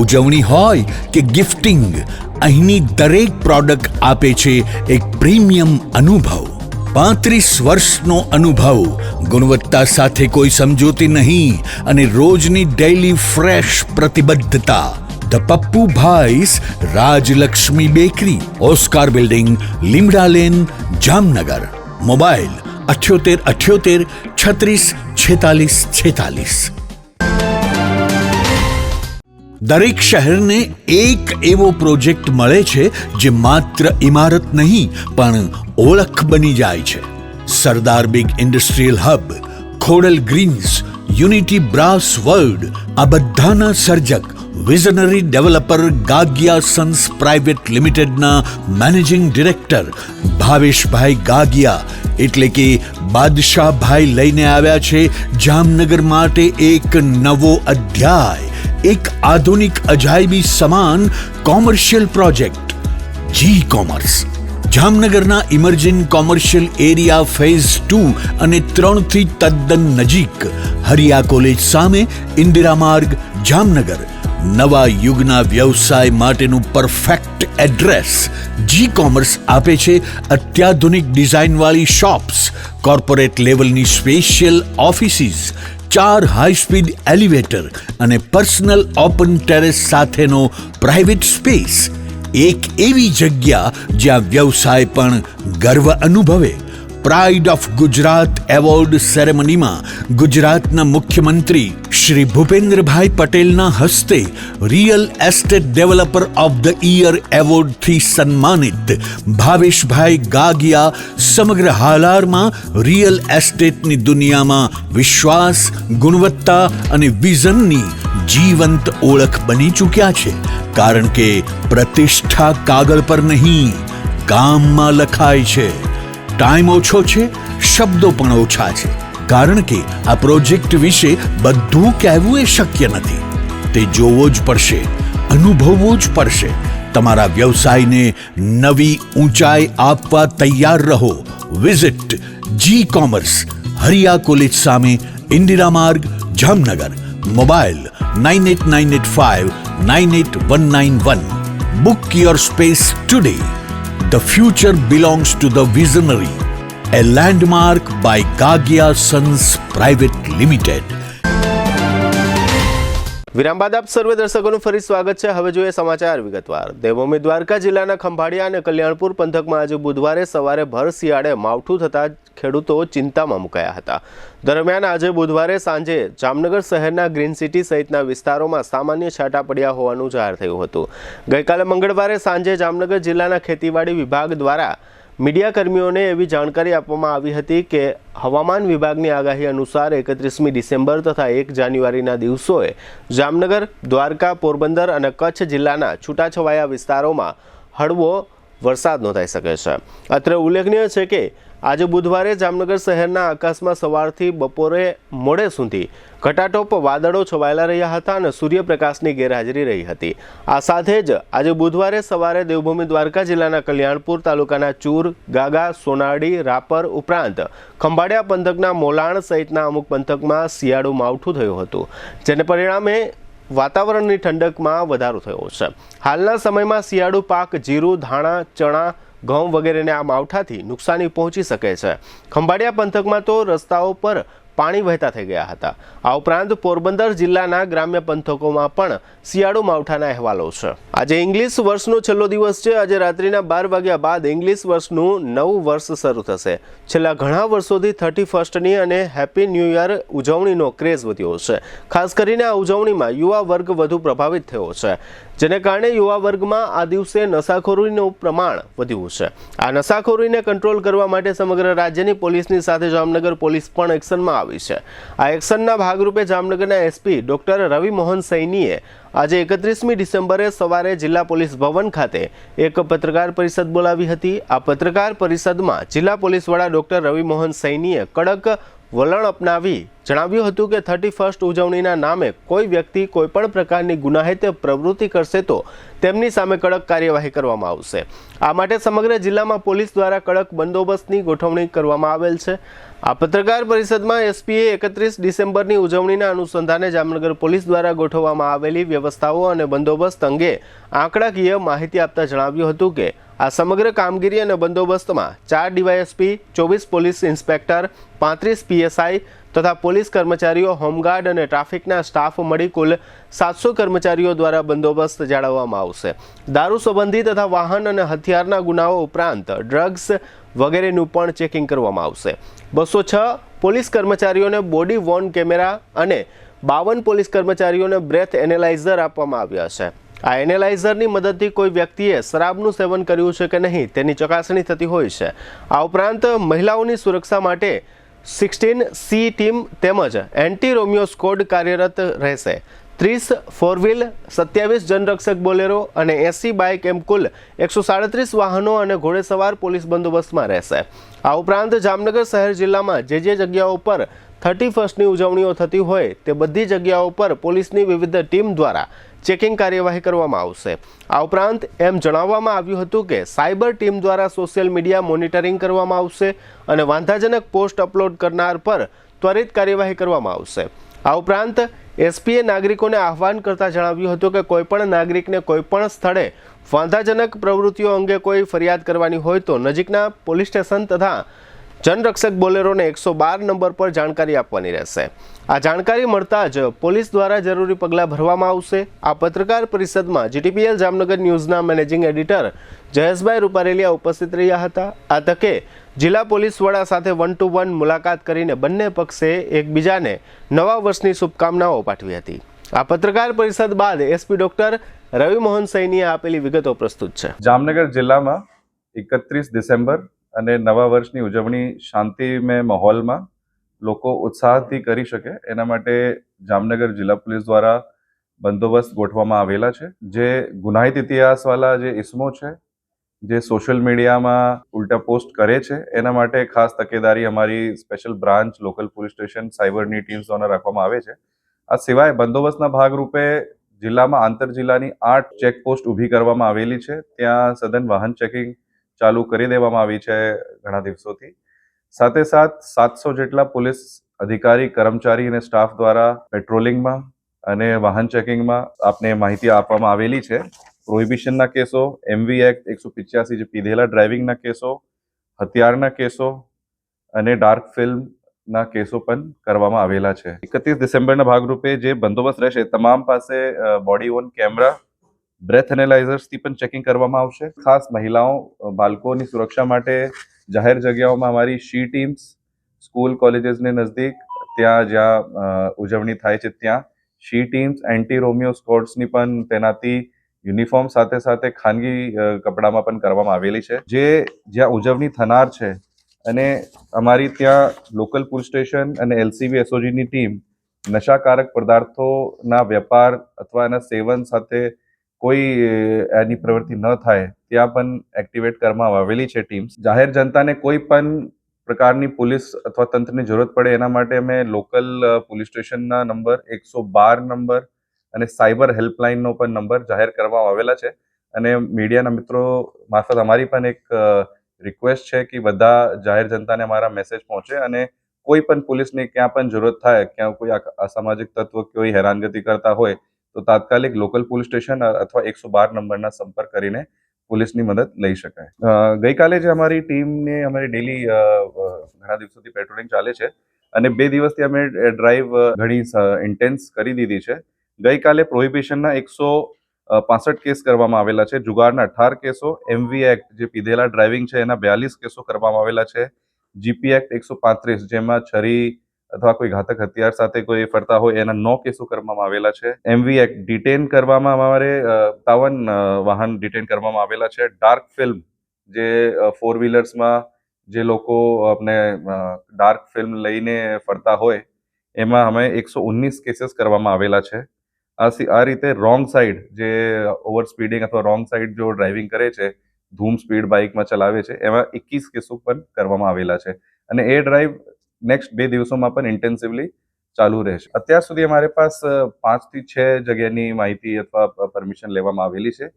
ઉજવણી હોય કે ગિફ્ટિંગ, અહીંની દરેક પ્રોડક્ટ આપે છે એક પ્રીમિયમ અનુભવ. 35 વર્ષનો અનુભવ, ગુણવત્તા સાથે કોઈ સમજૂતી નહીં અને રોજની ડેઇલી ફ્રેશ પ્રતિબદ્ધતા. The Pappubhai's Rajlakshmi bakery, Oscar building, Limda lane, Jamnagar. Mobile 7878 36 46 46. દરેક શહેરને એક એવો પ્રોજેક્ટ મળે છે જે માત્ર ઇમારત નહીં પણ ઓળખ બની જાય છે. Sardar big industrial hub, Khodal greens, unity brass world આ બધાના સર્જક visionary developer Gagiya sons private લિમિટેડના મેનેજિંગ ડિરેક્ટર ભાવેશભાઈ ગાગિયા એટલે કે બાદશાહભાઈ લઈને આવ્યા છે જામનગર માટે એક નવો અધ્યાય, એક આધુનિક અજાયબી સમાન કોમર્શિયલ પ્રોજેક્ટ જી કોમર્સ. જામનગરના ઇમર્જિંગ કોમર્શિયલ એરિયા ફેઝ 2 અને 3 થી તદ્દન નજીક, હરિયા કોલેજ સામે, ઇન્દિરા માર્ગ, જામનગર. નવા યુગના વ્યવસાય માટેનું પરફેક્ટ એડ્રેસ. જી કોમર્સ આપે છે અત્યાધુનિક ડિઝાઇનવાળી શોપ્સ, કોર્પોરેટ લેવલની special offices, 4 high speed elevator અને પર્સનલ ઓપન ટેરેસ સાથેનો પ્રાઇવેટ સ્પેસ. એક એવી જગ્યા જ્યાં વ્યવસાય પણ ગર્વ અનુભવે. પ્રાઇડ ઓફ ગુજરાત એવોર્ડ સેરેમનીમાં ગુજરાતના મુખ્યમંત્રી શ્રી ભૂપેન્દ્રભાઈ પટેલના હસ્તે real estate developer of the year એવોર્ડથી સન્માનિત ભાવેશભાઈ ગાગિયા સમગ્ર હાલારમાં રિયલ એસ્ટેટની દુનિયામાં વિશ્વાસ, ગુણવત્તા અને વિઝનની જીવંત ઓળખ બની ચૂક્યા છે. કારણ કે પ્રતિષ્ઠા કાગળ પર નહીં, કામમાં લખાય છે. ટાઈમ ઓછો છે, શબ્દો પણ ઓછા છે, કારણ કે આ પ્રોજેક્ટ વિશે બધું કહેવું એ શક્ય નથી. તે જોવો જ પડશે, અનુભવવો જ પડશે. તમારા વ્યવસાયને નવી ઊંચાઈ આપવા તૈયાર રહો. વિઝિટ જી કોમર્સ, હરિયા કોલેજ સામે, ઇન્દિરા માર્ગ, Jamnagar. Mobile 9898598191. Book your space today. The future belongs to the visionary. A landmark by Gagia Sons Private Limited. વિરામ બાદ આપ સર્વે દર્શકોનું ફરી સ્વાગત છે. હવે જોઈએ સમાચાર વિગતવાર. દેવભૂમિ દ્વારકા જિલ્લાના ખંભાળિયા અને કલ્યાણપુર પંથકમાં આજે બુધવારે સવારે ભર શિયાળે માવઠું થતાં ખેડૂતો ચિંતામાં મુકાયા હતા. દરમિયાન આજે બુધવારે સાંજે જામનગર શહેરના ગ્રીન સિટી સહિતના વિસ્તારોમાં સામાન્ય છાંટા પડ્યા હોવાનું જાહેર થયું હતું. ગઈકાલે મંગળવારે સાંજે જામનગર જિલ્લાના ખેતીવાડી વિભાગ દ્વારા મીડિયાકર્મીઓને એવી જાણકારી આપવામાં આવી હતી કે હવામાન વિભાગની આગાહી અનુસાર 31મી ડિસેમ્બર તથા 1 જાન્યુઆરીના દિવસોએ જામનગર, દ્વારકા, પોરબંદર અને કચ્છ જિલ્લાના છૂટાછવાયા વિસ્તારોમાં હળવો વરસાદ નોંધાઈ શકે છે. અત્રે ઉલ્લેખનીય છે કે આજે બુધવારે જામનગર શહેરના આકાશમાં સવારથી બપોરે મોડે સુધી ઘટાટોપ વાદળો છવાયેલા રહ્યા હતા અને સૂર્યપ્રકાશની ગેરહાજરી રહી હતી. આ સાથે જ આજે બુધવારે સવારે દેવભૂમિ દ્વારકા જિલ્લાના કલ્યાણપુર તાલુકાના ચૂર, ગાગા, સોનાડી, રાપર ઉપરાંત ખંભાળિયા પંથકના મોલાણ સહિતના અમુક પંથકમાં શિયાળુ માવઠું થયું હતું, જેને પરિણામે વાતાવરણની ઠંડકમાં વધારો થયો છે. હાલના સમયમાં શિયાળુ પાક જીરું, ધાણા, ચણા, ઘઉં વગેરેને આ માવઠાથી નુકસાની પહોંચી શકે છે. ખંભાળિયા પંથકમાં તો રસ્તાઓ પર પાણી વહેતા થઈ ગયા હતા. આ ઉપરાંત પોરબંદર જિલ્લાના ગ્રામ્ય પંથકોમાં પણ શિયાળુ માવઠાના અહેવાલો છે. આજે ઇંગ્લિશ વર્ષનો છેલ્લો દિવસ છે. આજે રાત્રિના 12 વાગ્યા બાદ ઇંગ્લિશ વર્ષનું નવું વર્ષ શરૂ થશે. છેલ્લા ઘણા વર્ષોથી 31મી અને હેપી ન્યૂ યર ઉજવણીનો ક્રેઝ વધ્યો છે. ખાસ કરીને આ ઉજવણીમાં યુવા વર્ગ વધુ પ્રભાવિત થયો છે, જેને કારણે યુવા વર્ગમાં આ દિવસે નશાખોરીનું પ્રમાણ વધ્યું છે. આ નશાખોરીને કંટ્રોલ કરવા માટે સમગ્ર રાજ્યની પોલીસની સાથે જામનગર પોલીસ પણ એક્શનમાં આવી છે. આ એક્શનના ભાગરૂપે જામનગરના એસપી ડોક્ટર રવિ મોહન સૈનીએ આજે 31મી ડિસેમ્બરે સવારે જિલ્લા પોલીસ ભવન ખાતે એક પત્રકાર પરિષદ બોલાવી હતી. આ પત્રકાર પરિષદમાં જિલ્લા પોલીસ વડા ડોક્ટર રવિ મોહન સૈનીએ કડક વલણ અપનાવી જણાવ્યું હતું કે 31st ઉજવણીના નામે કોઈ વ્યક્તિ કોઈ પણ પ્રકારની ગુનાહિત પ્રવૃત્તિ કરશે તો તેમની સામે કડક કાર્યવાહી કરવામાં આવશે. આ માટે સમગ્ર જિલ્લામાં પોલીસ દ્વારા કડક બંદોબસ્તની ગોઠવણી કરવામાં આવેલ છે. આ પત્રકાર પરિષદમાં એસપીએ 31 ડિસેમ્બરની ઉજવણીના અનુસંધાને જામનગર પોલીસ દ્વારા ગોઠવવામાં આવેલી વ્યવસ્થાઓ અને બંદોબસ્ત અંગે આંકડાકીય માહિતી આપતા જણાવ્યું હતું કે આ સમગ્ર કામગીરી અને બંદોબસ્તમાં 4 ડીવાયએસપી, 24 પોલીસ ઇન્સ્પેક્ટર, 35 પીએસઆઈ તથા પોલીસ કર્મચારીઓ, હોમગાર્ડ અને ટ્રાફિકના સ્ટાફ મળી કુલ 700 કર્મચારીઓ દ્વારા બંદોબસ્ત જાળવવામાં આવશે. દારૂ સંબંધી તથા વાહન અને હથિયારના ગુનાઓ ઉપરાંત ડ્રગ્સ વગેરેનું પણ ચેકિંગ કરવામાં આવશે. 206 પોલીસ કર્મચારીઓને બોડી વોર્ન કેમેરા અને 52 પોલીસ કર્મચારીઓને બ્રેથ એનાલાઇઝર આપવામાં આવ્યા છે. આ એનાલાઇઝરની મદદથી કોઈ વ્યક્તિએ શરાબનું સેવન કર્યું છે કે નહીં તેની ચકાસણી થતી હોય છે. આ ઉપરાંત મહિલાઓની સુરક્ષા માટે 16C ટીમ તેમજ એન્ટી રોમિયો સ્કોડ કાર્યરત રહેશે. 30 ફોર વ્હીલ, 27 જનરક્ષક બોલેરો અને 80 બાઇક એમ કુલ 137 વાહનો અને ઘોડેસવાર પોલીસ બંદોબસ્તમાં રહેશે. આ ઉપરાંત જામનગર શહેર જિલ્લામાં જે જગ્યાઓ પર 31સ્ટની ઉજવણીઓ થતી હોય તે બધી જગ્યાઓ પર પોલીસની વિવિધ ટીમ દ્વારા ચેકિંગ કાર્યવાહી કરવામાં આવશે. આ ઉપરાંત એમ જણાવવામાં આવ્યું હતું કે સાયબર ટીમ દ્વારા સોશિયલ મીડિયા મોનિટરિંગ કરવામાં આવશે અને વાંધાજનક પોસ્ટ અપલોડ કરનાર પર ત્વરિત કાર્યવાહી કરવામાં આવશે. આ ઉપરાંત એસપીએ નાગરિકોને આહવાન કરતા જણાવ્યું હતું કે કોઈપણ નાગરિકને કોઈપણ સ્થળે વાંધાજનક પ્રવૃત્તિઓ અંગે કોઈ ફરિયાદ કરવાની હોય તો નજીકના પોલીસ સ્ટેશન તથા જનરક્ષક બોલેરોને 112 નંબર પર જાણકારી આપવાની રહેશે. આ જાણકારી મળતા જ પોલીસ દ્વારા જરૂરી પગલાં ભરવામાં આવશે. આ પત્રકાર પરિષદમાં જીટીપીએલ જામનગર ન્યૂઝના મેનેજિંગ એડિટર જયેશભાઈ રૂપારેલિયા ઉપસ્થિત રહ્યા હતા. આ તકે જિલ્લા પોલીસ વડા સાથે 1-to-1 મુલાકાત કરીને બંને પક્ષે એકબીજાને નવા વર્ષની શુભકામનાઓ પાઠવી હતી. આ પત્રકાર પરિષદ બાદ એસપી ડોક્ટર રવિ મોહન સૈનીએ આપેલી વિગતો પ્રસ્તુત છે. જામનગર જિલ્લામાં 31 ડિસેમ્બર અને નવા વર્ષની ઉજવણી શાંતિમય માહોલમાં લોકો ઉત્સાહથી કરી શકે એના માટે જામનગર જિલ્લા પોલીસ દ્વારા બંદોબસ્ત ગોઠવવામાં આવેલા છે. જે ગુનાહિત ઇતિહાસવાળા જે ઇસમો છે, જે સોશિયલ મીડિયામાં ઉલટા પોસ્ટ કરે છે, એના માટે ખાસ તકેદારી અમારી special branch, local police station, સાયબરની ટીમ્સ દ્વારા રાખવામાં આવે છે. આ સિવાય બંદોબસ્તના ભાગરૂપે જિલ્લામાં આંતરજિલ્લાની 8 ચેકપોસ્ટ ઊભી કરવામાં આવેલી છે. ત્યાં સઘન વાહન ચેકિંગ ચાલુ કરી દેવામાં આવી છે ઘણા દિવસોથી. સાથે સાથ 700 જેટલા પોલીસ અધિકારી, કર્મચારી અને સ્ટાફ દ્વારા પેટ્રોલિંગમાં અને વાહન ચેકિંગમાં આપને માહિતી આપવામાં આવેલી છે. પ્રોહિબિશનના કેસો, એમવી એક્ટ 185 જે પીધેલા ડ્રાઇવિંગના કેસો, હથિયારના કેસો અને ડાર્ક ફિલ્મના કેસો પણ કરવામાં આવેલા છે. 31 ડિસેમ્બરના ભાગરૂપે જે બંદોબસ્ત રહેશે તમામ પાસે બોડી ઓન કેમેરા, બ્રેથ એનાલાઇઝર્સથી પણ ચેકિંગ કરવામાં આવશે. ખાસ મહિલાઓ, બાળકોની સુરક્ષા માટે જાહેર જગ્યાઓમાં અમારી શી ટીમ્સ, સ્કૂલ કોલેજીસને નજદીક ત્યાં જ્યાં ઉજવણી થાય છે ત્યાં શી ટીમ્સ, એન્ટી રોમિયો સ્કોડ્સની પણ તૈનાતી યુનિફોર્મ સાથે સાથે ખાનગી કપડામાં પણ કરવામાં આવેલી છે, જે જ્યાં ઉજવણી થનાર છે અને અમારી ત્યાં લોકલ પોલીસ સ્ટેશન અને LCB SOGની ટીમ નશાકારક પદાર્થોના વેપાર અથવા એના સેવન સાથે કોઈ એની પ્રવૃત્તિ ન થાય ત્યાં પણ એક્ટિવેટ કરવામાં આવેલી છે ટીમ્સ. જાહેર જનતાને કોઈ પણ પ્રકારની પોલીસ અથવા તંત્રની જરૂરત પડે એના માટે અમે લોકલ પોલીસ સ્ટેશનના નંબર 112 નંબર અને સાયબર હેલ્પલાઇનનો પણ નંબર જાહેર કરવામાં આવેલા છે. અને મીડિયાના મિત્રો મારફત અમારી પણ એક રિક્વેસ્ટ છે કે બધા જાહેર જનતાને અમારા મેસેજ પહોંચે અને કોઈ પણ પોલીસની ક્યાં પણ જરૂરત થાય, ક્યાં કોઈ અસામાજિક તત્વ કોઈ હેરાનગતિ કરતા હોય તો તાત્કાલિક લોકલ પોલીસ સ્ટેશન અથવા 112 નંબરના સંપર્ક કરીને પોલીસની મદદ લઈ શકાય. ગઈકાલે જે અમારી ટીમને અમારી ડેલી ઘણા દિવસોથી પેટ્રોલિંગ ચાલે છે અને 2 દિવસથી અમે ડ્રાઈવ ઘણી ઇન્ટેન્સ કરી દીધી છે. ગઈકાલે પ્રોહિબિશનના 165 કેસ કરવામાં આવેલા છે, જુગારના 18 કેસો, MV એક્ટ જે પીધેલા ડ્રાઇવિંગ છે એના 42 કેસો કરવામાં આવેલા છે, GP એક્ટ 135 જેમાં છરી અથવા કોઈ ઘાતક હથિયાર સાથે કોઈ ફરતા હોય એના 9 કેસો કરવામાં આવેલા છે. MV એક્ટ ડિટેન કરવામાં અમારે 57 વાહન ડિટેન કરવામાં આવેલા છે. ડાર્ક ફિલ્મ જે 4 વ્હીલર્સમાં જે લોકો આપણે ડાર્ક ફિલ્મ લઈને ફરતા હોય એમાં અમે 119 કેસીસ કરવામાં આવેલા છે. આ રીતે રોંગ સાઈડ જે ઓવર સ્પીડિંગ અથવા રોંગ સાઈડ જો ડ્રાઇવિંગ કરે છે, ધૂમ સ્પીડ બાઇકમાં ચલાવે છે, એમાં 21 કેસો પણ કરવામાં આવેલા છે અને એ ડ્રાઈવ નેક્સ્ટ 2 દિવસોમાં પણ ઇન્ટેન્સિવલી ચાલુ રહેશે. અત્યાર સુધી અમારી પાસ 5 થી 6 જગ્યાની માહિતી અથવા પરમિશન લેવામાં આવેલી છે.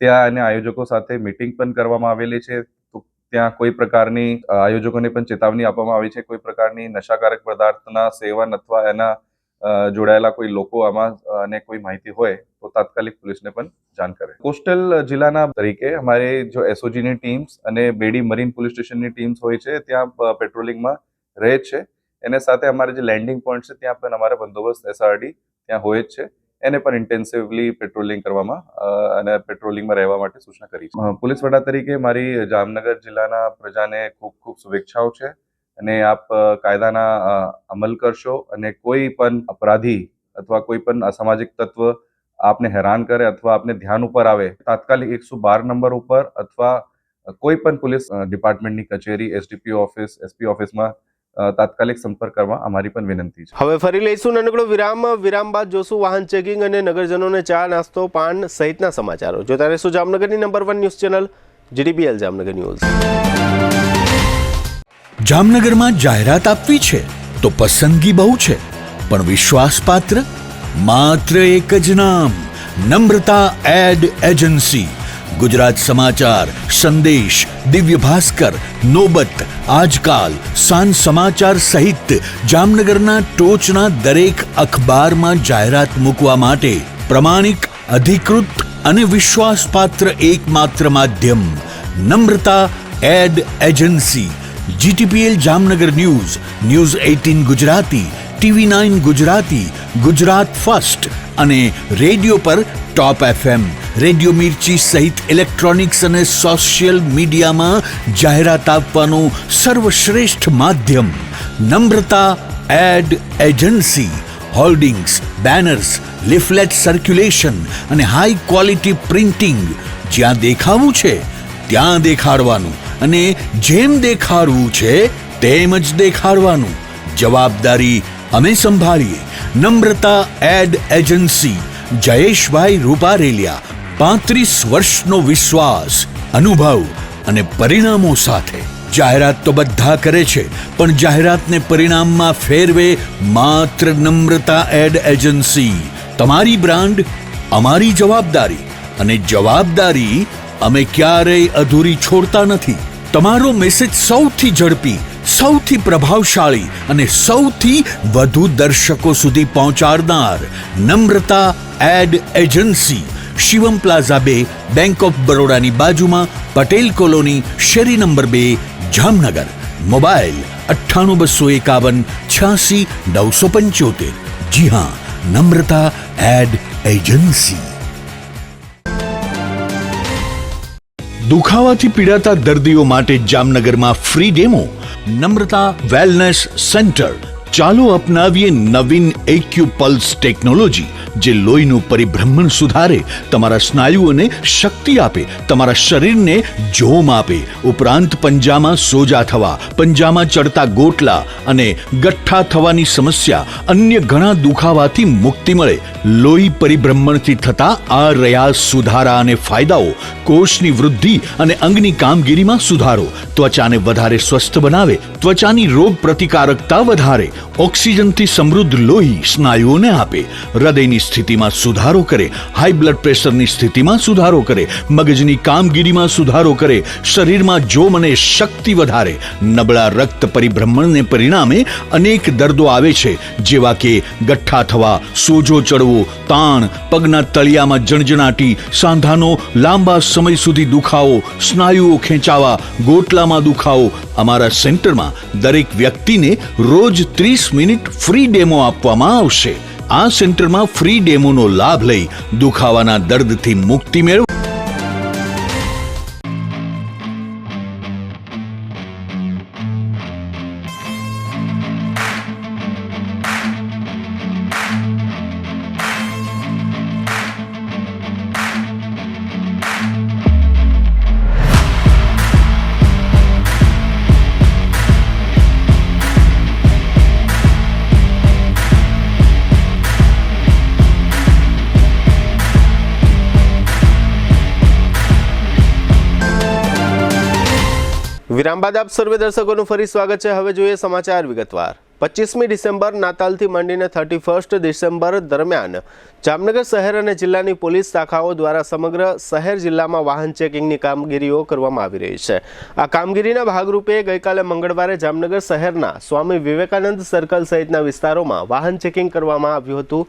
ત્યાં અને આયોજકો સાથે મીટિંગ પણ કરવામાં આવેલી છે. તો ત્યાં કોઈ પ્રકારની આયોજકોને પણ ચેતવણી આપવામાં આવી છે, કોઈ પ્રકારની નશાકારક પદાર્થના સેવન અથવા એના જોડાયેલા કોઈ લોકો આમાં અને કોઈ માહિતી હોય તો તાત્કાલિક પોલીસને પણ જાણ કરે. કોસ્ટલ જિલ્લાના તરીકે અમારે જો SOGની ટીમ્સ અને બેડી મરીન પોલીસ સ્ટેશનની ટીમ્સ હોય છે ત્યાં પેટ્રોલિંગમાં રહે છે. એને સાથે અમારે જે લેન્ડિંગ પોઈન્ટ છે ત્યાં પણ અમારે બંદોબસ્ત SRD ત્યાં હોય જ છે. એને પણ ઇન્ટેન્સિવલી પેટ્રોલિંગ કરવામાં અને પેટ્રોલિંગમાં રહેવા માટે સૂચના કરી છે. પોલીસ વડા તરીકે મારી જામનગર જિલ્લાના પ્રજાને ખૂબ ખૂબ શુભેચ્છાઓ છે અને આપ કાયદાના અમલ કરશો અને કોઈ પણ અપરાધી અથવા કોઈ પણ અસામાજિક તત્વ આપને હેરાન કરે અથવા આપને ધ્યાન ઉપર આવે તાત્કાલિક 112 નંબર ઉપર અથવા કોઈ પણ પોલીસ ડિપાર્ટમેન્ટની કચેરી, SDPO ઓફિસ, SP ઓફિસમાં તાત્કાલિક સંપર્ક કરવા અમારી પણ વિનંતી છે. હવે ફરી લઈશું નાનકડો વિરામ બાદ જોશું વાહન ચેકિંગ અને નગરજનોને ચા, નાસ્તો, પાન સહિતના સમાચારો. જોતા રહેશું જામનગરની number 1 news channel GTPL Jamnagar news. જામનગરમાં જાહેરાત આપવી છે તો પસંદગી બહુ છે, પણ વિશ્વાસપાત્ર માત્ર એક જ નામ, નમ્રતા એડ એજન્સી. ગુજરાત સમાચાર, સંદેશ, દિવ્ય ભાસ્કર, નોબત, આજકાલ, સાંજ સમાચાર સહિત જામનગરના ટોચના દરેક અખબારમાં જાહેરાત મૂકવા માટે પ્રમાણિક, અધિકૃત અને વિશ્વાસપાત્ર એકમાત્ર માધ્યમ Namrata ad agency. GTPL Jamnagar news, news 18 Gujarati, TV9 Gujarati, Gujarat first અને રેડિયો પર ટોપ FM, રેડિયો મિર્ચી સહિત ઇલેક્ટ્રોનિક્સ અને સોશિયલ મીડિયામાં જાહેરાત આપવાનું સર્વશ્રેષ્ઠ માધ્યમ Namrata ad agency. Hoardings, banners, leaflet circulation અને હાઈ ક્વોલિટી પ્રિન્ટિંગ. જ્યાં દેખાવું છે ત્યાં દેખાડવાનું અને જેમ દેખાડવું છે તેમ જ દેખાડવાનું. જવાબદારી અમે સંભાળીએ. નમ્રતા એડ એજન્સી, જયેશભાઈ રૂપારેલિયા. 35 વર્ષનો વિશ્વાસ, અનુભવ અને પરિણામો સાથે. જાહેરાત તો બધા કરે છે, પણ જાહેરાતને પરિણામમાં ફેરવે માત્ર નમ્રતા એડ એજન્સી. તમારી બ્રાન્ડ, અમારી જવાબદારી અને જવાબદારી અમે ક્યારેય અધૂરી છોડતા નથી. તમારો મેસેજ સૌથી ઝડપી, સૌથી પ્રભાવશાળી અને સૌથી વધુ દર્શકો સુધી પહોંચાડનાર Namrata ad agency. Shivam plaza 2, bank of બરોડાની બાજુમાં, પટેલ કોલોની, શેરી નંબર 2, જામનગર. મોબાઈલ 98 251 86 975. જી હા, નમ્રતા એડ એજન્સી. દુખાવાથી પીડાતા દર્દીઓ માટે જામનગરમાં free demo. Namrata wellness centre, ચાલો અપનાવીએ નવીન એક્યુપલ્સ ટેકનોલોજી, જે લોહીનું પરિભ્રમણ સુધારે, તમારા સ્નાયુઓને શક્તિ આપે, તમારા શરીરને જોમ આપે, ઉપરાંત પંજામાં સોજા થવા, પંજામાં ચડતા ગોટલા અને ગઠ્ઠા થવાની સમસ્યા, અન્ય ઘણા દુખાવાથી મુક્તિ મળે. લોહી પરિભ્રમણથી થતા આ રહ્યા સુધારા અને ફાયદાઓ. કોષની વૃદ્ધિ અને અંગની કામગીરીમાં સુધારો, ત્વચાને વધારે સ્વસ્થ બનાવે, ત્વચાની રોગ પ્રતિકારકતા વધારે, ઓક્સિજનથી સમૃદ્ધ લોહી સ્નાયુઓને આપે, હૃદયની સ્થિતિમાં સુધારો કરે, હાઈ બ્લડ પ્રેશરની સ્થિતિમાં સુધારો કરે, મગજની કામગીરીમાં સુધારો કરે, શરીરમાં જોમ અને શક્તિ વધારે. નબળા રક્ત પરિભ્રમણને પરિણામે અનેક દર્દો આવે છે, જેવા કે ગઠ્ઠા થવા, સોજો ચડવો, તાણ, પગના તળિયામાં જણજણાટી, સાંધાનો લાંબા સમય સુધી દુખાવો, સ્નાયુઓ ખેંચાવા, ગોટલામાં દુખાવો. અમારા સેન્ટરમાં દરેક વ્યક્તિને રોજ 30 મિનિટ ફ્રી ડેમો આપવામાં આવશે. આ સેન્ટરમાં ફ્રી ડેમોનો લાભ લઈ દુખાવાના દર્દથી મુક્તિ મેળવો. વિરામ બાદ આપ સર્વે દર્શકોનું ફરી સ્વાગત છે. હવે જોઈએ સમાચાર વિગતવાર. 25મી ડિસેમ્બર નાતાલથી માંડીને 31 ડિસેમ્બર દરમિયાન જામનગર શહેર અને જિલ્લાની પોલીસ શાખાઓ દ્વારા સમગ્ર શહેર જિલ્લામાં વાહન ચેકિંગની કામગીરીઓ કરવામાં આવી રહી છે. આ કામગીરીના ભાગરૂપે ગઈકાલે મંગળવારે જામનગર શહેરના સ્વામી વિવેકાનંદ સર્કલ સહિતના વિસ્તારોમાં વાહન ચેકિંગ કરવામાં આવ્યું હતું.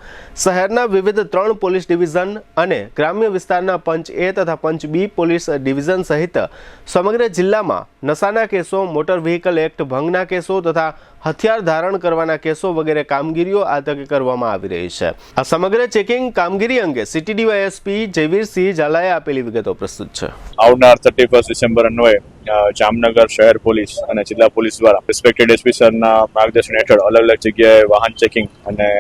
શહેરના વિવિધ 3 પોલીસ ડિવિઝન અને ગ્રામ્ય વિસ્તારના પંચ એ તથા પંચ બી પોલીસ ડિવિઝન સહિત સમગ્ર જિલ્લામાં નશાના કેસો, મોટર વ્હીકલ એક્ટ ભંગના કેસો તથા હથિયાર ધારણ કરવાના કેસો વગેરે કામગીરીઓ આ તકે કરવામાં આવી રહી છે. આ સમગ્ર ચેકિંગ કામગીરી અંગે સિટી ડીવાયએસપી જયવીરસિંહ ઝાલાએ આપેલી વિગતો પ્રસ્તુત છે. આવનાર 31 ડિસેમ્બર અન્વયે જામનગર શહેર પોલીસ અને જિલ્લા પોલીસ દ્વારા રિસ્પેક્ટેડ એસપી સરના માર્ગદર્શન હેઠળ અલગ અલગ જગ્યાએ વાહન ચેકિંગ અને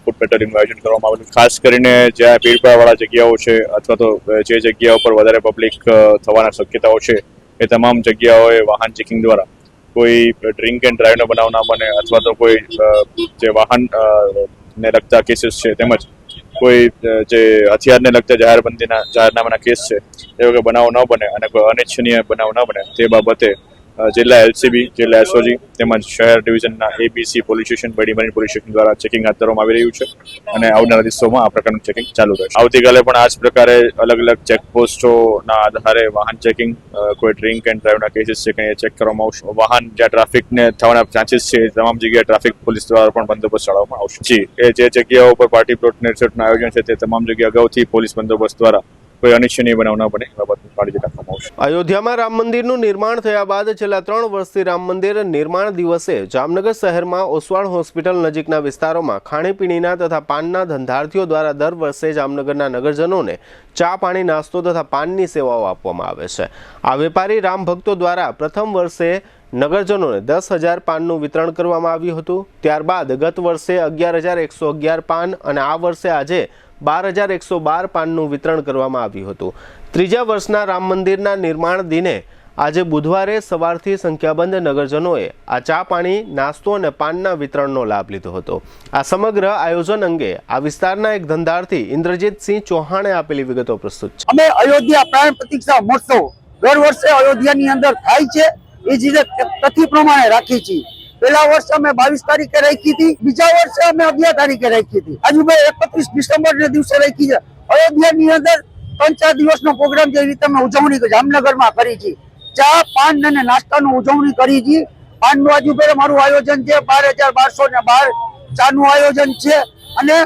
ફૂટ પેટ્રોલિંગનું આયોજન કરવામાં આવેલું. ખાસ કરીને જ્યાં ભીડભાડવાળા જગ્યાઓ છે અથવા તો જે જગ્યાઓ પર વધારે પબ્લિક થવાના શક્યતાઓ છે એ તમામ જગ્યાઓએ વાહન ચેકિંગ દ્વારા કોઈ ડ્રિંક એન્ડ ડ્રાઈવનો બનાવ ના બને અથવા તો કોઈ જે વાહન ને લગતા કેસીસ છે તેમજ કોઈ જે હથિયારને લગતા જાહેરનામાના કેસ છે એ વગર બનાવ ન બને અને કોઈ અનિચ્છનીય બનાવ ન બને તે બાબતે જિલ્લા એલસીબી, જિલ્લા એસઓજી તેમજ શહેર ડિવિઝનના એબીસી પોલીસ સ્ટેશન, બડીમરી પોલીસ સ્ટેશન દ્વારા ચેકિંગ હાથ ધરવામાં આવી રહ્યું છે અને આવનારા દિવસોમાં આ પ્રકારનું ચેકિંગ ચાલુ રહેશે. આવતીકાલે પણ આ જ પ્રકારે અલગ અલગ ચેકપોસ્ટોના આધારે વાહન ચેકિંગ, કોઈ ડ્રિંક એન્ડ ડ્રાઈવના કેસીસ છે કે એ ચેક કરવામાં આવશે. વાહન જ્યાં ટ્રાફિકને થવાના ચાન્સીસ છે તમામ જગ્યાએ ટ્રાફિક પોલીસ દ્વારા પણ બંદોબસ્ત ચડાવવામાં આવશે. જી, એ જે જગ્યાઓ પર પાર્ટી પ્લોટ રિસોર્ટનું આયોજન છે તે તમામ જગ્યા અગાઉથી પોલીસ બંદોબસ્ત દ્વારા કોઈ અનિચ્છનીય બનાવ ન બને એ બાબતની કાળજી રાખવામાં આવશે. અયોધ્યામાં રામ મંદિરનું નિર્માણ થયા બાદ છેલ્લા 3 વર્ષથી રામ મંદિર નિર્માણ દિવસે જામનગર શહેરમાં ઓસવાળ હોસ્પિટલ નજીકના વિસ્તારોમાં ખાણીપીણીના તથા પાનના ધંધાર્થીઓ દ્વારા દર વર્ષે જામનગરના નગરજનોને ચા, પાણી, નાસ્તો તથા પાનની સેવાઓ આપવામાં આવે છે. આ વેપારી રામ ભક્તો દ્વારા પ્રથમ વર્ષે નગરજનોને 10,000 પાનનું વિતરણ કરવામાં આવ્યું હતું. ત્યારબાદ ગત વર્ષે 11,111 પાન અને આ વર્ષે આજે 12,112 પાનનું વિતરણ કરવામાં આવ્યું હતું. ત્રીજા વર્ષના રામ મંદિરના નિર્માણ દિને આજે બુધવારે સવારથી સંખ્યાબંધ નગરજનોએ આ ચા, પાણી, નાસ્તો અને પાનના વિતરણનો લાભ લીધો હતો. આ સમગ્ર આયોજન અંગે આ વિસ્તારના એક ધંધાર્થી ઇન્દ્રજીતસિંહ ચૌહાણે આપેલી વિગતો પ્રસ્તુત છે. અમે અયોધ્યા પ્રાણ પ્રતિષ્ઠા મહોત્સવ દર વર્ષે અયોધ્યાની અંદર થાય છે એ જ રીતે તથી પ્રમાણે રાખી છીએ. પહેલા વર્ષે અમે 22 તારીખે રાખી હતી, બીજા વર્ષે અમે 11 તારીખે રાખી હતી, આજુ 31 ડિસેમ્બર ના દિવસે રાખી છે. અયોધ્યાની અંદર 3-4 દિવસનો પ્રોગ્રામ જે રીતે અમે ઉજવણી જામનગરમાં કરી છે. ચા, પાન અને નાસ્તાનું ઉજવણી કરી છે. પાનનું આજુ મારું આયોજન છે 12,1212, ચાનું આયોજન છે અને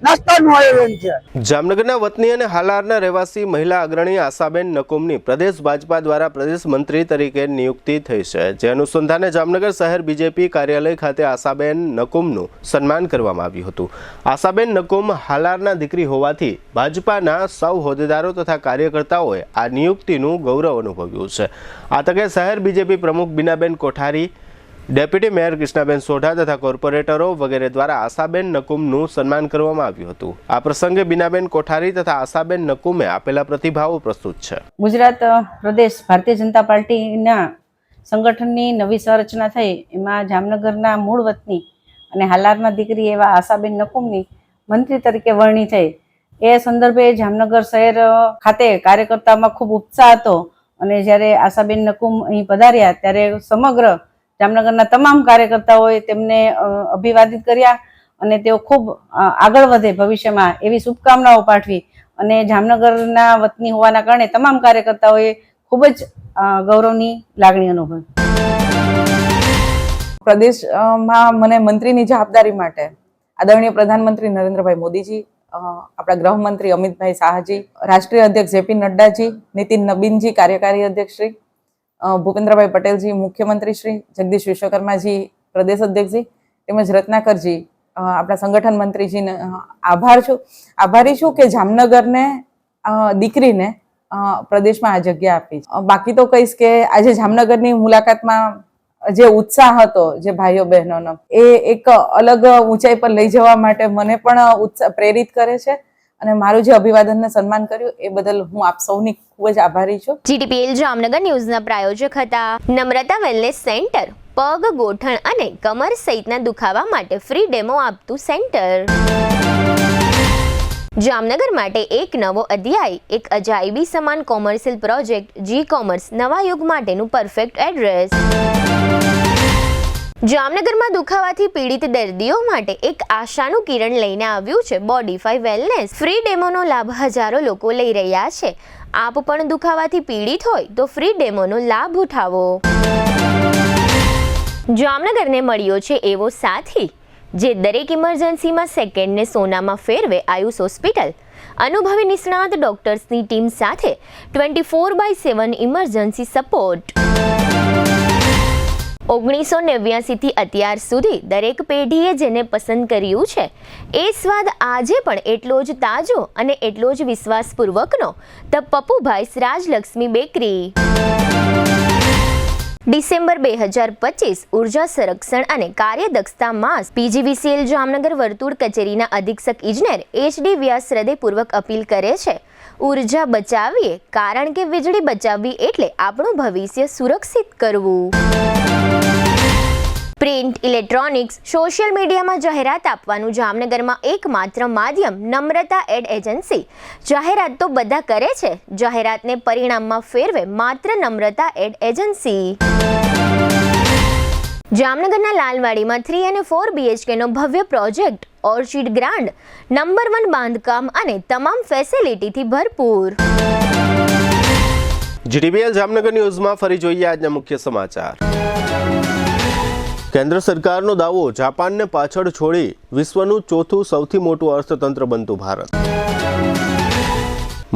નાસ્તાનું આયોજન છે. જામનગરના વતની અને હાલારના રહેવાસી મહિલા અગ્રણી આશાબેન નકુમની પ્રદેશ ભાજપા દ્વારા પ્રદેશ મંત્રી તરીકે નિયુક્તિ થઈ છે. જે અનુસંધાને જામનગર શહેર બીજેપી કાર્યાલય ખાતે આશાબેન નકુમનું સન્માન કરવામાં આવ્યું હતું. આશાબેન નકુમ હાલારના દીકરી હોવાથી ભાજપાના સૌ હોદ્દેદારો તથા કાર્યકર્તાઓએ આ નિયુક્તિનું ગૌરવ અનુભવ્યું છે. આ તકે શહેર બીજેપી પ્રમુખ બીનાબેન કોઠારી, ડેપ્યુટી મેયર કૃષ્ણાબેન સોઢા તથા કોર્પોરેટરો વગેરે દ્વારા આશાબેન નકુમનું સન્માન કરવામાં આવ્યું હતું. આ પ્રસંગે બીનાબેન કોઠારી તથા આશાબેન નકુમે આપેલા પ્રતિભાવો પ્રસ્તુત છે. ગુજરાત પ્રદેશ ભારતીય જનતા પાર્ટીના સંગઠનની નવી સંરચના થઈ એમાં જામનગરના મૂળ વતની અને હાલારના દીકરી એવા આશાબેન નકુમની મંત્રી તરીકે વરણી થઈ. એ સંદર્ભે જામનગર શહેર ખાતે કાર્યકર્તામાં ખૂબ ઉત્સાહ હતો અને જ્યારે આશાબેન નકુમ અહીં પધાર્યા ત્યારે સમગ્ર જામનગરના તમામ કાર્યકર્તાઓએ તેમને અભિવાદિત કર્યા અને તેઓ ખૂબ આગળ વધે ભવિષ્યમાં એવી શુભકામનાઓ પાઠવી અને જામનગરના વતની હોવાના કારણે તમામ કાર્યકર્તાઓએ ખૂબ જ ગૌરવની લાગણી અનુભવી. પ્રદેશમાં મને મંત્રીની જવાબદારી માટે આદરણીય પ્રધાનમંત્રી નરેન્દ્રભાઈ મોદીજી, આપણા ગૃહમંત્રી અમિતભાઈ શાહજી, રાષ્ટ્રીય અધ્યક્ષ જેપી નડ્ડાજી, નીતિન નબીનજી કાર્યકારી અધ્યક્ષ શ્રી, ભૂપેન્દ્રભાઈ પટેલજી મુખ્યમંત્રી શ્રી, જગદીશ વિશ્વકર્માજી પ્રદેશ અધ્યક્ષજી તેમજ રત્નાકરજી આપણા સંગઠન મંત્રીજીને આભારી છું કે જામનગરને દીકરીને પ્રદેશમાં આ જગ્યા આપી. બાકી તો કહીશ કે આજે જામનગરની મુલાકાતમાં જે ઉત્સાહ હતો જે ભાઈઓ બહેનોનો એ એક અલગ ઊંચાઈ પર લઈ જવા માટે મને પણ પ્રેરિત કરે છે અને મારું જે અભિવાદનને સન્માન કર્યું એ બદલ હું આપ સૌની ખૂબ જ આભારી છું. GTPL જામનગર ન્યૂઝના પ્રાયોજક હતા નમ્રતા વેલનેસ સેન્ટર, પગ, ગોઠણ અને કમર સહિતના દુખાવા માટે ફ્રી ડેમો આપતું સેન્ટર. જામનગર માટે એક નવો અધ્યાય, એક અજાયબી સમાન કોમર્શિયલ પ્રોજેક્ટ જી કોમર્સ, નવા યુગ માટેનું પરફેક્ટ એડ્રેસ. જામનગરમાં દુખાવાથી પીડિત દર્દીઓ માટે એક આશાનું કિરણ લઈને આવ્યું છે બોડીફાઈ વેલનેસ. ફ્રી ડેમોનો લાભ હજારો લોકો લઈ રહ્યા છે. આપ પણ દુખાવાથી પીડિત હોય તો ફ્રી ડેમોનો લાભ ઉઠાવો. જામનગરને મળ્યો છે એવો સાથી જે દરેક ઇમરજન્સીમાં સેકન્ડને સોનામાં ફેરવે. આયુષ હોસ્પિટલ અનુભવી નિષ્ણાત ડોક્ટર્સની ટીમ સાથે 24/7 ઇમરજન્સી સપોર્ટ. 1989 થી અત્યાર સુધી દરેક પેઢીએ જેને પસંદ કર્યું છે એ સ્વાદ આજે પણ એટલો જ તાજો અને એટલો જ વિશ્વાસપૂર્વકનો. The Pappubhai's Rajlakshmi bakery. December 2025 ઉર્જા સંરક્ષણ અને કાર્યદક્ષતા માસ. PGVCL જામનગર વર્તુળ કચેરીના અધિક્ષક ઇજનેર HD વ્યાસ હૃદયપૂર્વક અપીલ કરે છે, ઉર્જા બચાવીએ, કારણ કે વીજળી બચાવવી એટલે આપણું ભવિષ્ય સુરક્ષિત કરવું. પ્રિન્ટ, ઇલેક્ટ્રોનિક્સ, સોશિયલ મીડિયામાં જાહેરાત આપવાનું જામનગરમાં એકમાત્ર માધ્યમ નમ્રતા એડ એજન્સી. જાહેરાત તો બધા કરે છે, જાહેરાતને પરિણામમાં ફેરવે માત્ર નમ્રતા એડ એજન્સી. જામનગરના લાલવાડીમાં 3 અને 4 BHK નો ભવ્ય પ્રોજેક્ટ, ઓર્ચિડ ગ્રાન્ડ, નંબર 1 બાંધકામ અને તમામ ફેસિલિટીથી ભરપૂર. GTPL જામનગર ન્યૂઝમાં ફરી જોઈએ આજના મુખ્ય સમાચાર. કેન્દ્ર સરકારનો દાવો, જાપાનને પાછળ છોડી વિશ્વનું ચોથું સૌથી મોટું અર્થતંત્ર બનતું ભારત.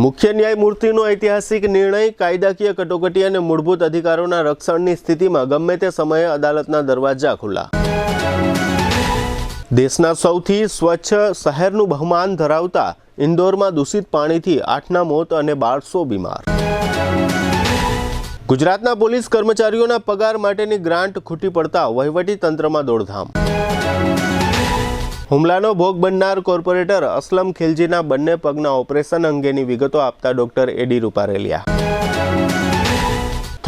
મુખ્ય ન્યાયમૂર્તિનો ઐતિહાસિક નિર્ણય, કાયદાકીય કટોકટી અને મૂળભૂત અધિકારોના રક્ષણની સ્થિતિમાં ગમે તે સમયે અદાલતના દરવાજા ખુલ્લા. દેશના સૌથી સ્વચ્છ શહેરનું બહુમાન ધરાવતા ઇન્દોરમાં દૂષિત પાણીથી 8ના મોત અને 1200 બીમાર. ગુજરાતના પોલીસ કર્મચારીઓના પગાર માટેની ગ્રાન્ટ ખૂટી પડતા વહીવટી તંત્રમાં દોડધામ. હુમલાનો ભોગ બનનાર કોર્પોરેટર અસલમ ખિલજીના બંને પગના ઓપરેશન અંગેની વિગતો આપતા ડોક્ટર એડી રૂપારેલિયા.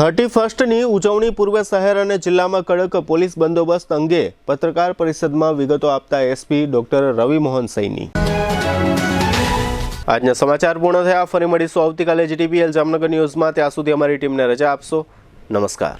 31ની ઉજવણી પૂર્વે શહેર અને જિલ્લામાં કડક પોલીસ બંદોબસ્ત અંગે પત્રકાર પરિષદમાં વિગતો આપતા SP ડોક્ટર રવિ મોહન સૈની. આજના સમાચાર પૂર્ણ થયા. ફરી મળીશું આવતીકાલે GTPL જામનગર ન્યૂઝમાં. ત્યાં સુધી અમારી ટીમને રજા આપશો. નમસ્કાર.